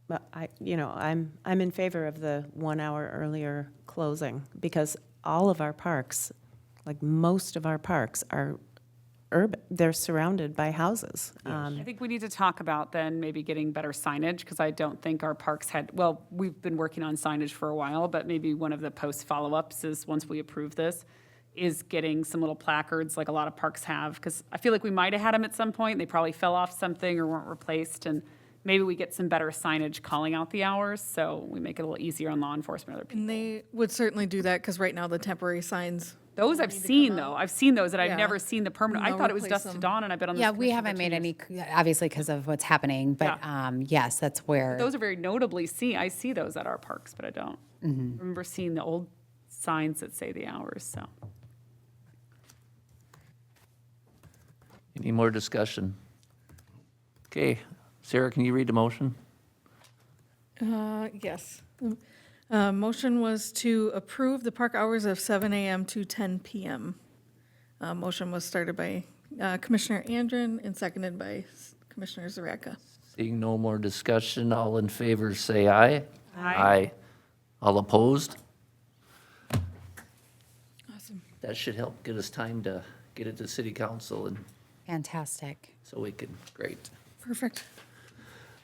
but I'm in favor of the 1 hour earlier closing, because all of our parks, like most of our parks, are urban, they're surrounded by houses. I think we need to talk about then maybe getting better signage, because I don't think our parks had, well, we've been working on signage for a while, but maybe one of the post follow-ups is, once we approve this, is getting some little placards like a lot of parks have, because I feel like we might have had them at some point, they probably fell off something or weren't replaced, and maybe we get some better signage calling out the hours, so we make it a little easier on law enforcement and other people. And they would certainly do that, because right now the temporary signs, Those I've seen, though. I've seen those, and I've Yeah. never seen the permanent. I They'll thought it was replace dusk to them. dawn, and I've been on this Yeah, we commission for haven't 2 made years. any, obviously because of what's happening, but yes, that's where. Those are very notably seen. I see those at our parks, but I don't remember seeing the old signs that say the hours, so. Any more discussion? Okay, Sarah, can you read the motion? yes. Motion was to approve the park hours of 7 AM to 10 PM. Motion was started by Commissioner Andren and seconded by Commissioner Zareka. Seeing no more discussion, all in favor say aye. Aye. All opposed? Awesome. That should help get us time to get it to city council, and Fantastic. so we can, great. Perfect.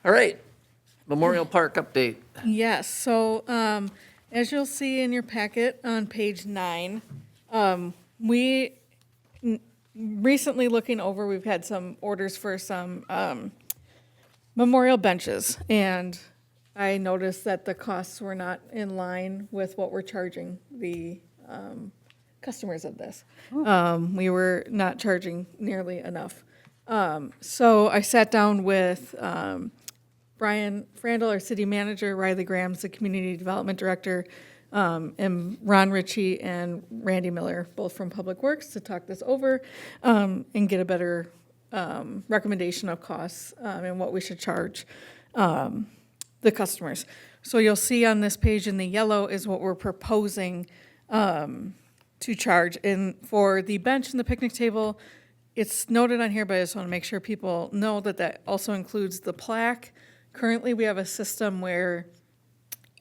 All right, Memorial Park update. Yes, so as you'll see in your packet on page 9, recently looking over, we've had some orders for some memorial benches, and I noticed that the costs were not in line with what we're charging the customers of this. We were not charging nearly enough. So I sat down with Brian Frandl, our city manager, Riley Grams, the community development director, and Ron Ritchie and Randy Miller, both from Public Works, to talk this over and get a better recommendation of costs and what we should charge the customers. So you'll see on this page in the yellow is what we're proposing to charge. And for the bench and the picnic table, it's noted on here, but I just want to make sure people know that that also includes the plaque. Currently, we have a system where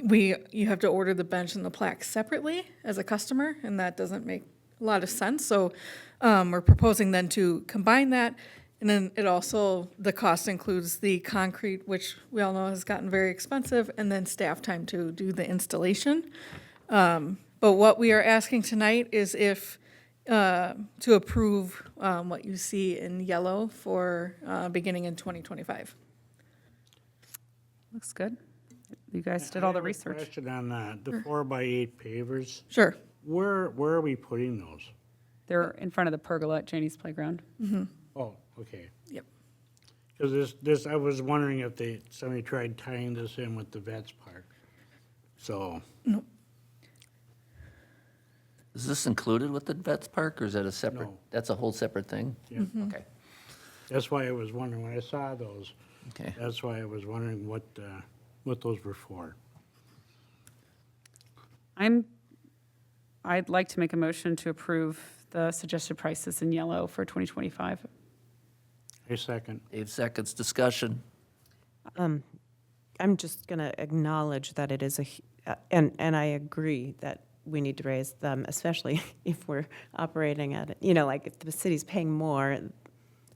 you have to order the bench and the plaque separately as a customer, and that doesn't make a lot of sense. So we're proposing then to combine that. And then it also, the cost includes the concrete, which we all know has gotten very expensive, and then staff time to do the installation. But what we are asking tonight is if, to approve what you see in yellow for beginning in 2025. Looks good. You guys did all the I have a research. question on the 4x8 pavers. Sure. Where are we putting those? They're in front of the pergola at Janie's Playground. Oh, okay. Yep. Because this, I was wondering if somebody tried tying this in with the Vets Park. So, Is this included with the Vets Park, or is that a separate, No. that's a whole separate thing? yeah, Okay, that's why I was wondering, when I saw those, okay. that's why I was wondering what those were for. I'd like to make a motion to approve the suggested prices in yellow for 2025. A second. Dave seconds, discussion. I'm just going to acknowledge that it is and I agree that we need to raise them, especially if we're operating at, like if the city's paying more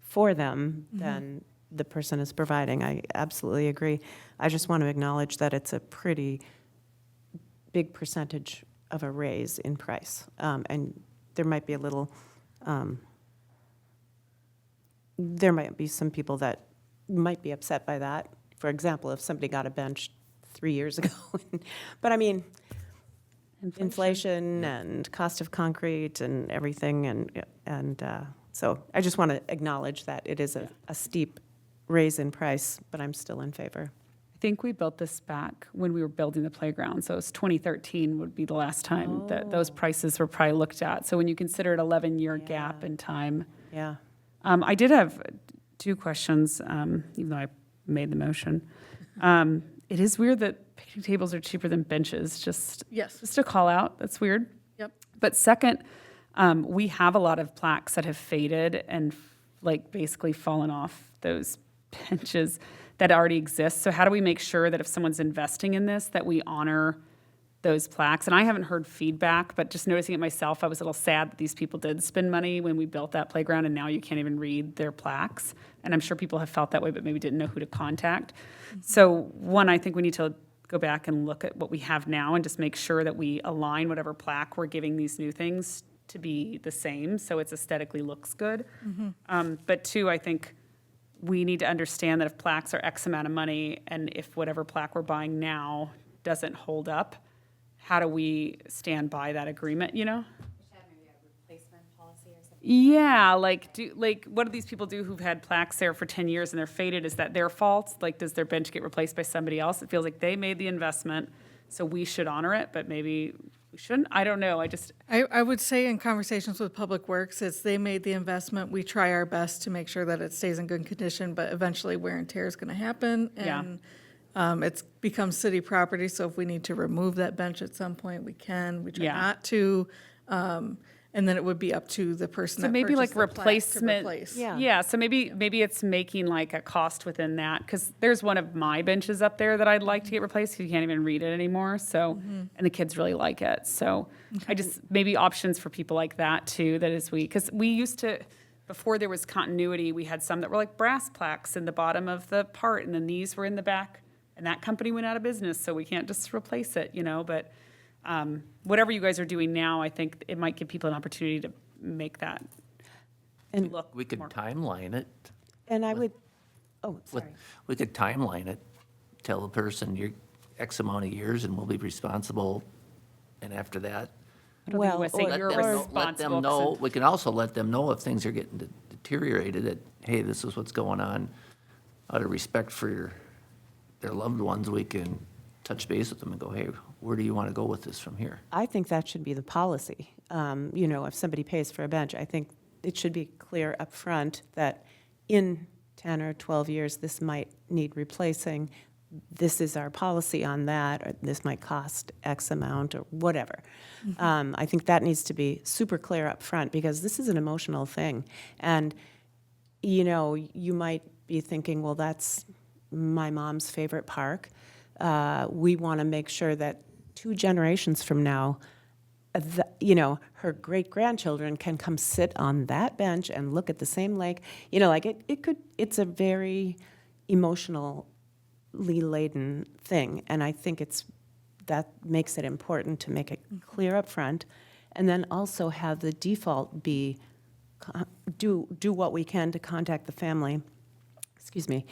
for them than the person is providing. I absolutely agree. I just want to acknowledge that it's a pretty big percentage of a raise in price. And there might be there might be some people that might be upset by that. For example, if somebody got a bench 3 years ago. But I mean, inflation and cost of concrete and everything, and so I just want to acknowledge that it is a steep raise in price, but I'm still in favor. I think we built this back when we were building the playground, so it was 2013 would be the last time that those prices were probably looked at. So when you consider an 11-year gap in time. Yeah. I did have two questions, even though I made the motion. It is weird that picnic tables are cheaper than benches, just a call out. That's weird. Yep. But second, we have a lot of plaques that have faded and basically fallen off those benches that already exist. So how do we make sure that if someone's investing in this, that we honor those plaques? And I haven't heard feedback, but just noticing it myself, I was a little sad that these people did spend money when we built that playground, and now you can't even read their plaques. And I'm sure people have felt that way, but maybe didn't know who to contact. So one, I think we need to go back and look at what we have now and just make sure that we align whatever plaque we're giving these new things to be the same, so it's aesthetically looks good. But two, I think we need to understand that if plaques are X amount of money, and if whatever plaque we're buying now doesn't hold up, how do we stand by that agreement, We should have maybe a replacement policy or something. Yeah, what do these people do who've had plaques there for 10 years and they're faded? Is that their fault? Does their bench get replaced by somebody else? It feels like they made the investment, so we should honor it, but maybe we shouldn't. I don't know. I would say in conversations with Public Works, it's they made the investment. We try our best to make sure that it stays in good condition, but eventually wear and tear is going to happen. Yeah. And it's become city property, so if we need to remove that bench at some point, we can. We try Yeah. not to. And then it would be up to the person So that maybe purchased the plaque to replacement. replace. Yeah. So maybe it's making a cost within that, because there's one of my benches up there that I'd like to get replaced, because you can't even read it anymore, so, and the kids really like it, so I just, maybe options for people like that too, because we used to, before there was continuity, we had some that were brass plaques in the bottom of the part, and then these were in the back, and that company went out of business, so we can't just replace it, but whatever you guys are doing now, I think it might give people an opportunity to make that And- look We could more. timeline it. And I would, oh, With- sorry. We could timeline it, tell the person you're X amount of years and we'll be responsible, and after that. I don't think we would say let you're them know- responsible. Let them know, we can also let them know if things are getting deteriorated, that, hey, this is what's going on. Out of respect for their loved ones, we can touch base with them and go, hey, where do you want to go with this from here? I think that should be the policy. If somebody pays for a bench, I think it should be clear up front that in 10 or 12 years, this might need replacing. this is our policy on that, or this might cost X amount, or whatever. I think that needs to be super clear up front, because this is an emotional thing. And, you know, you might be thinking, well, that's my mom's favorite park. We want to make sure that 2 generations from now, you know, her great-grandchildren can come sit on that bench and look at the same lake. You know, like it's a very emotionally laden thing. And I think that makes it important to make it clear up front, and then also have the default be do what we can to contact the family. Excuse me.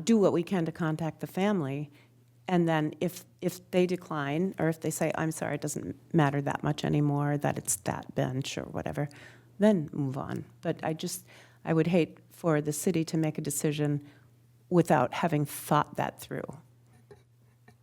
Do what we can to contact the family. And then if they decline, or if they say, I'm sorry, it doesn't matter that much anymore, that it's that bench or whatever, then move on. But I would hate for the city to make a decision without having thought that through.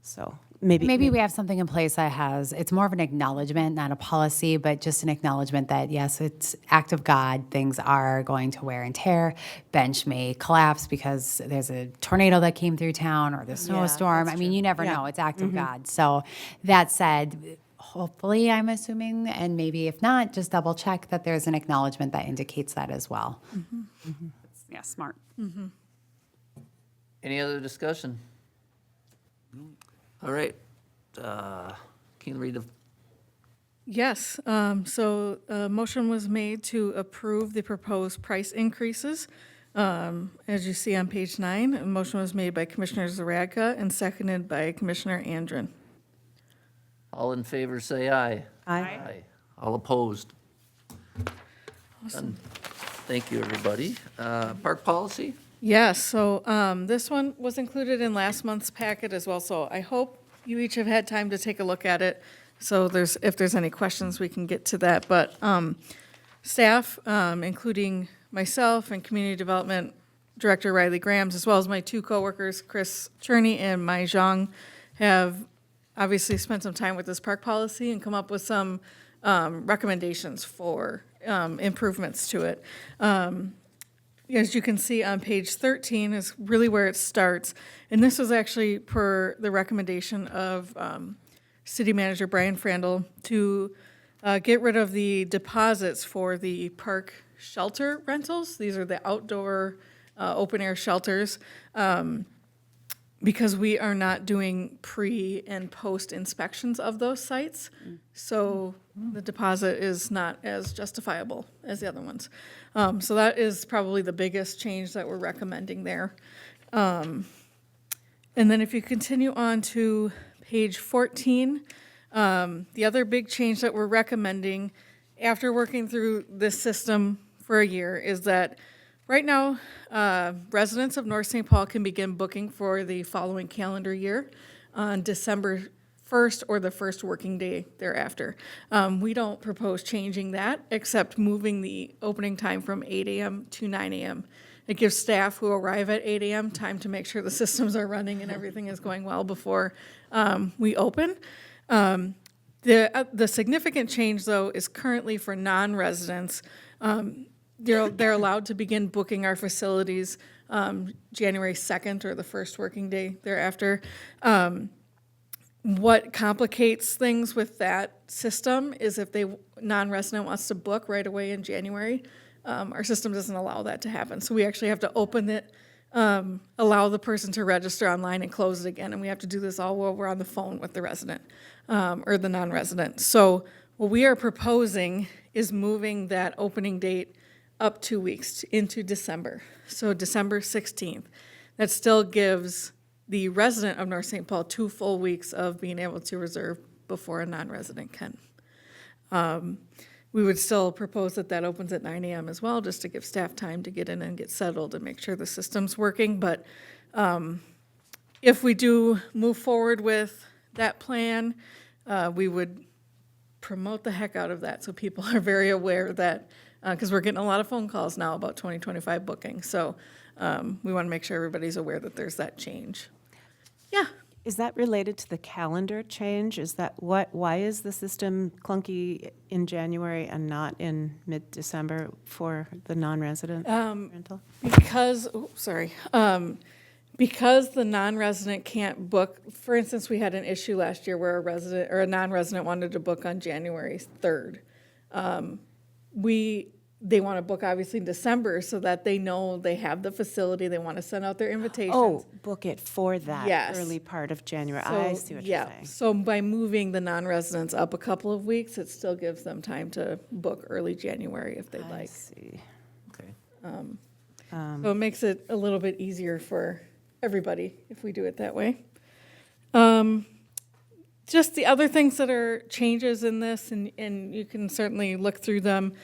So Maybe we have something in place that it's more of an acknowledgement, not a policy, but just an acknowledgement that, yes, it's act of God. Things are going to wear and tear. Bench may collapse because there's a tornado that came through town, or the snowstorm. I mean, you never know. It's act of God. So that said, hopefully, I'm assuming, and maybe if not, just double check that there's an acknowledgement that indicates that as well. Yeah, smart. Any other discussion? All right. Can you read the, Yes, so a motion was made to approve the proposed price increases. As you see on page 9, a motion was made by Commissioner Zaradka and seconded by Commissioner Andren. all in favor, say aye. Aye. All opposed? Done. Thank you, everybody. Park policy? Yes, so this one was included in last month's packet as well, so I hope you each have had time to take a look at it. So if there's any questions, we can get to that. But staff, including myself and Community Development Director Riley Grams, as well as my 2 coworkers, Chris Cherney and Mai Zhang, have obviously spent some time with this park policy and come up with some recommendations for improvements to it. As you can see on page 13 is really where it starts. And this was actually per the recommendation of City Manager Brian Frandl to get rid of the deposits for the park shelter rentals. These are the outdoor open-air shelters. Because we are not doing pre and post inspections of those sites. So the deposit is not as justifiable as the other ones. So that is probably the biggest change that we're recommending there. And then if you continue on to page 14, the other big change that we're recommending after working through this system for a year is that right now, residents of North St. Paul can begin booking for the following calendar year on December 1st or the first working day thereafter. We don't propose changing that, except moving the opening time from 8 a.m. to 9 a.m. It gives staff who arrive at 8 a.m. time to make sure the systems are running and everything is going well before we open. The significant change, though, is currently for non-residents. They're allowed to begin booking our facilities January 2nd or the first working day thereafter. What complicates things with that system is if non-resident wants to book right away in January, our system doesn't allow that to happen. So we actually have to open it, allow the person to register online and close it again. And we have to do this all while we're on the phone with the resident or the non-resident. So what we are proposing is moving that opening date up 2 weeks into December. So December 16th. That still gives the resident of North St. Paul 2 full weeks of being able to reserve before a non-resident can. We would still propose that opens at 9 a.m. as well, just to give staff time to get in and get settled and make sure the system's working. But if we do move forward with that plan, we would promote the heck out of that so people are very aware that, because we're getting a lot of phone calls now about 2025 booking. So we want to make sure everybody's aware that there's that change. Yeah. Is that related to the calendar change? Is that why is the system clunky in January and not in mid-December for the non-resident rental? Because, Because the non-resident can't book, for instance, we had an issue last year where a resident or a non-resident wanted to book on January 3rd. They want to book obviously in December so that they know they have the facility, they want to send out their invitations. Oh, book it for that Yes. early part of January. I So, see what you're yeah, saying. so by moving the non-residents up a couple of weeks, it still gives them time to book early January if they'd I like. see. Okay. So it makes it a little bit easier for everybody if we do it that way. Just the other things that are changes in this, and you can certainly look through them.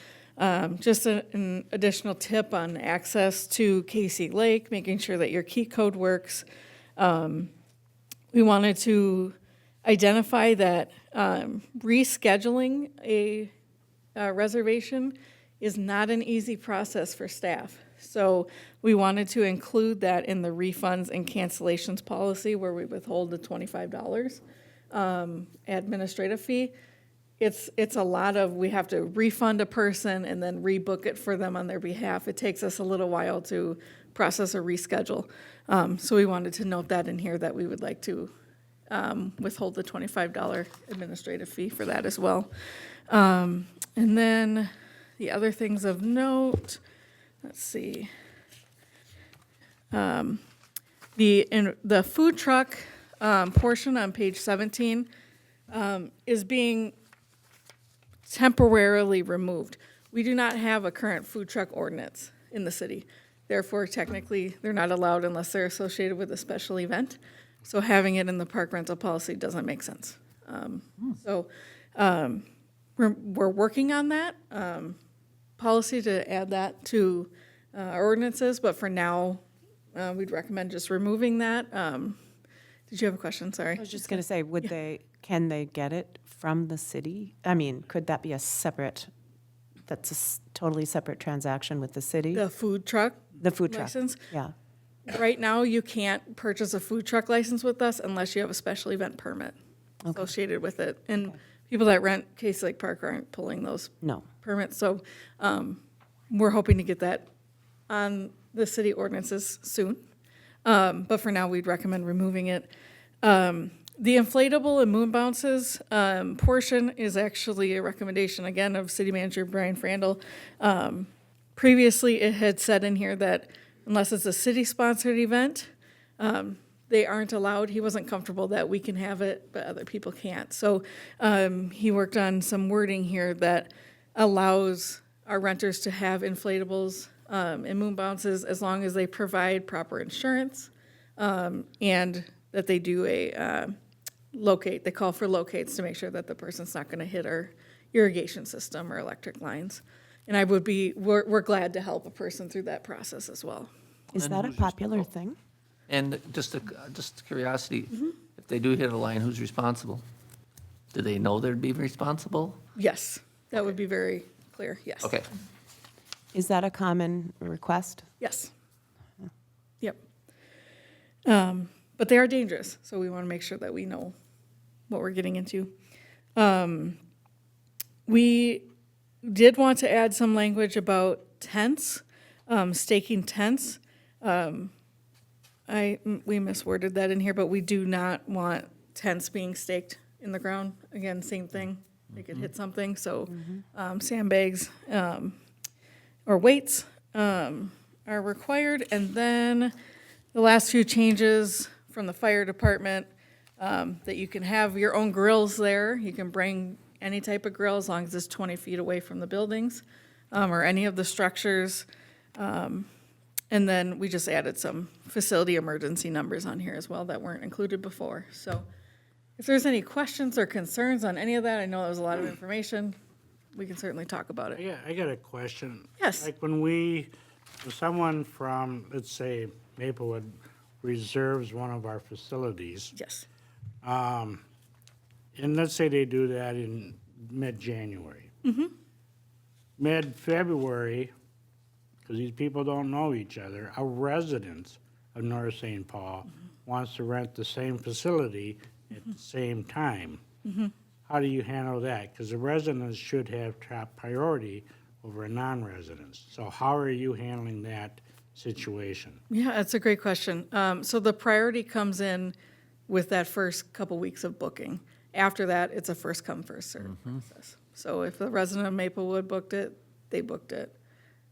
Just an additional tip on access to Casey Lake, making sure that your key code works. We wanted to identify that rescheduling a reservation is not an easy process for staff. So we wanted to include that in the refunds and cancellations policy where we withhold the $25 administrative fee. It's a lot of, we have to refund a person and then rebook it for them on their behalf. It takes us a little while to process a reschedule. So we wanted to note that in here that we would like to withhold the $25 administrative fee for that as well. And then the other things of note, let's see. The food truck portion on page 17 is being temporarily removed. We do not have a current food truck ordinance in the city. Therefore, technically, they're not allowed unless they're associated with a special event. So having it in the park rental policy doesn't make sense. We're working on that policy to add that to our ordinances, but for now, we'd recommend just removing that. Did you have a question? Sorry. I was just going to say, can they get it from the city? I mean, could that be that's a totally separate transaction with the city? The food truck The food truck? license? Yeah. Right now, you can't purchase a food truck license with us unless you have a special event permit associated with it. And people that rent Case Lake Park aren't pulling those No. permits. So we're hoping to get that on the city ordinances soon. But for now, we'd recommend removing it. The inflatable and moon bounces portion is actually a recommendation, again, of City Manager Brian Frandl. Previously, it had said in here that unless it's a city-sponsored event, they aren't allowed. He wasn't comfortable that we can have it, but other people can't. So he worked on some wording here that allows our renters to have inflatables and moon bounces as long as they provide proper insurance and that they do a locate. They call for locates to make sure that the person's not going to hit our irrigation system or electric lines. And we're glad to help a person through that process as well. Is that a popular thing? And just curiosity, if they do hit a line, who's responsible? Do they know they'd be responsible? Yes, that would be very clear, yes. Okay. Is that a common request? Yes. Yep. But they are dangerous, so we want to make sure that we know what we're getting into. We did want to add some language about tents, staking tents. We misworded that in here, but we do not want tents being staked in the ground. Again, same thing, they could hit something, so sandbags or weights are required. And then the last few changes from the fire department, that you can have your own grills there. You can bring any type of grill as long as it's 20 feet away from the buildings or any of the structures. And then we just added some facility emergency numbers on here as well that weren't included before. So if there's any questions or concerns on any of that, I know that was a lot of information. We can certainly talk about it. I got a question. Yes. Like when someone from, let's say, Maplewood reserves one of our facilities, Yes. and let's say they do that in mid-January. Mid-February, because these people don't know each other, a resident of North St. Paul wants to rent the same facility at the same time. How do you handle that? Because the residents should have top priority over a non-resident. So how are you handling that situation? Yeah, that's a great question. So the priority comes in with that first couple weeks of booking. After that, it's a first come, first served process. So if the resident of Maplewood booked it, they booked it.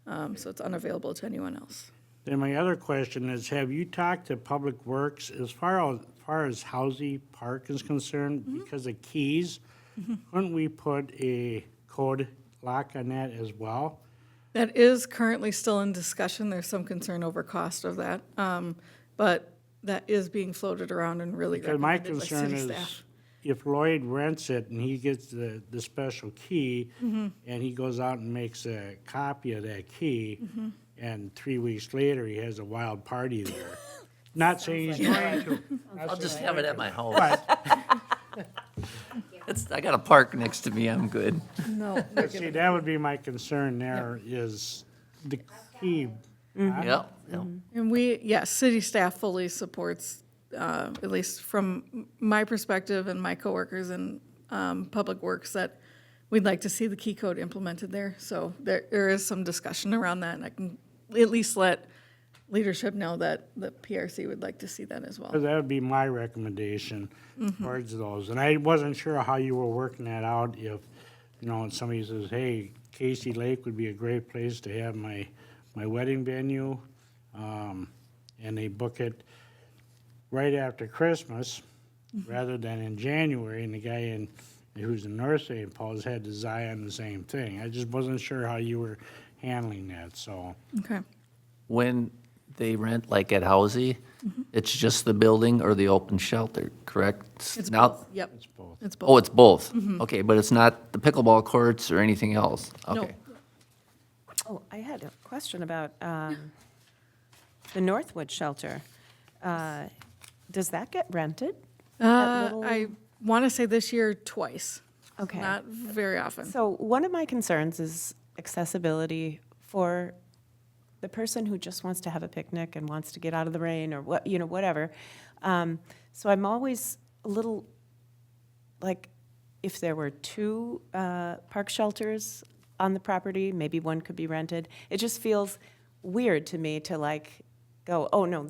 So it's unavailable to anyone else. Then my other question is, have you talked to Public Works as far as Housie Park is concerned? Because of keys, couldn't we put a code lock on that as well? That is currently still in discussion. There's some concern over cost of that. But that is being floated around and really Because my recommended by concern city is, staff. if Lloyd rents it and he gets the special key, and he goes out and makes a copy of that key, and 3 weeks later, he has a wild party there. Not saying he's going to. I'll just have it at my house. But, I got a park next to me, I'm good. No, but see, that would be my concern there, is the key. Yep, yep. and yes, city staff fully supports, at least from my perspective and my coworkers in Public Works, that we'd like to see the key code implemented there. So there is some discussion around that, and I can at least let leadership know that the PRC would like to see that as well. So that would be my recommendation towards those. And I wasn't sure how you were working that out, if, and somebody says, hey, Casey Lake would be a great place to have my wedding venue, and they book it right after Christmas, rather than in January, and the guy who's in North St. Paul's had the Zion the same thing. I just wasn't sure how you were handling that, so. Okay. When they rent, like at Housie, it's just the building or the open shelter, correct? It's Now- both. Yep. It's both. It's both. Oh, it's both? Okay, but it's not the pickleball courts or anything else? No. Okay. Oh, I had a question about the Northwood shelter. Does that get rented? That little- I want to say this year twice. Okay. Not very often. So one of my concerns is accessibility for the person who just wants to have a picnic and wants to get out of the rain or whatever. So I'm always a little, like, if there were two park shelters on the property, maybe one could be rented. It just feels weird to me to go, oh, no,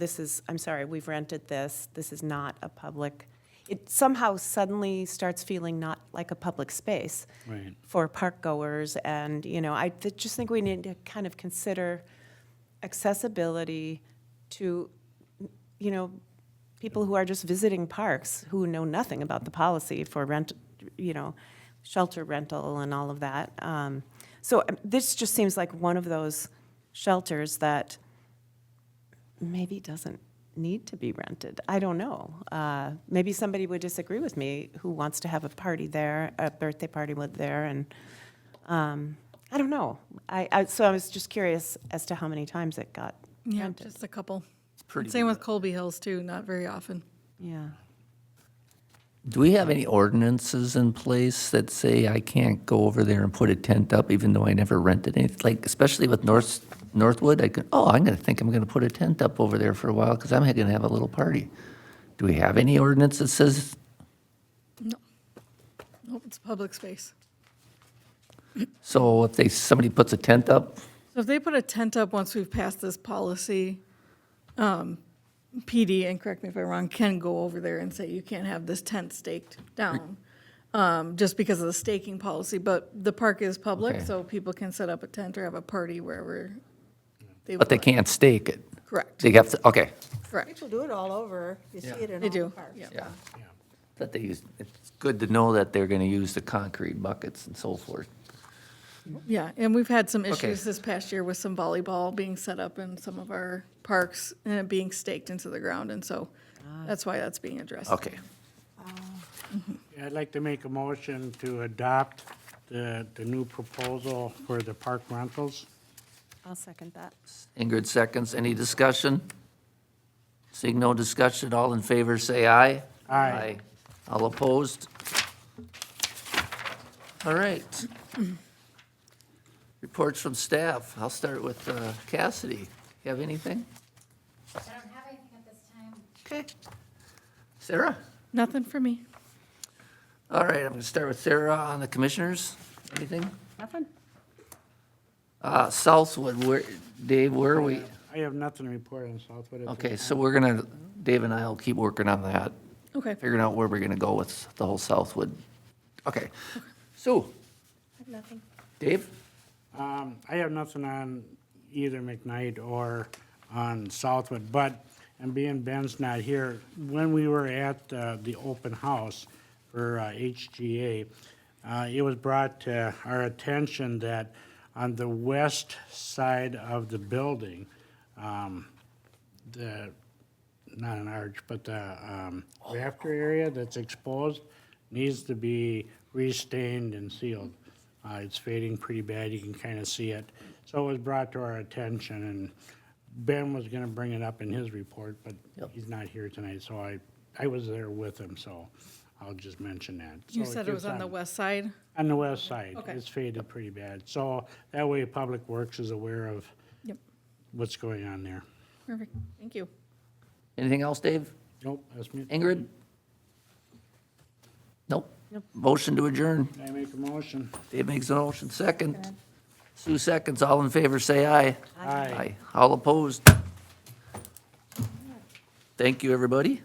I'm sorry, we've rented this. This is not a public. It somehow suddenly starts feeling not like a public space Right. for park goers. And, I just think we need to kind of consider accessibility to, people who are just visiting parks, who know nothing about the policy for shelter rental and all of that. So this just seems like one of those shelters that maybe doesn't need to be rented. I don't know. Maybe somebody would disagree with me who wants to have a party there, a birthday party there, and I don't know. So I was just curious as to how many times it got Yeah, rented. just a couple. pretty Same good. with Colby Hills too, not very often. Yeah. Do we have any ordinances in place that say I can't go over there and put a tent up even though I never rented anything? Like, especially with Northwood, I'm gonna put a tent up over there for a while because I'm gonna have a little party. Do we have any ordinance that says, Nope, it's public space. so if somebody puts a tent up, So if they put a tent up once we've passed this policy, PD, and correct me if I'm wrong, can go over there and say, you can't have this tent staked down, just because of the staking policy. But the park is public, Okay. so people can set up a tent or have a party wherever they would but they like. can't stake it? Correct, They have to, okay. correct. People do it all over. You see it in They all the do, parks. yeah. Yeah. That they use, it's good to know that they're gonna use the concrete buckets and so forth. Yeah, and we've had some Okay. issues this past year with some volleyball being set up in some of our parks and it being staked into the ground, and so that's why that's being addressed. Okay. I'd like to make a motion to adopt the new proposal for the park rentals. I'll second that. Ingrid seconds. Any discussion? Seeing no discussion, all in favor, say aye. Aye. All opposed? All right. Reports from staff. I'll start with Cassidy. You have anything? I don't have anything at this time. Okay. Sarah? Nothing for me. All right, I'm going to start with Sarah on the commissioners. Anything? Nothing. Southwood, Dave, where are we? I have nothing to report on Southwood. at this Okay, so time. we're gonna, Dave and I will keep working on that, Okay. figuring out where we're gonna go with the whole Southwood. Okay. Sue? Nothing. Dave? I have nothing on either McKnight or on Southwood, but, and being Ben's not here, when we were at the open house for HGA, it was brought to our attention that on the west side of the building, the, not an arch, but the rafter area that's exposed needs to be restained and sealed. It's fading pretty bad, you can kind of see it. So it was brought to our attention, and Ben was gonna bring it up in his report, but Yep. he's not here tonight, so I was there with him, so I'll just mention that. You So said it was gets on the west side? On the west side. Okay. It's faded pretty bad. So that way Public Works is aware of Yep. what's going on there. Perfect. Thank you. Anything else, Dave? Nope, that's me. Ingrid? Nope. Motion to adjourn. I make a motion. Dave makes a motion, second. Sue seconds, all in favor, say aye. Aye. All opposed? Thank you, everybody.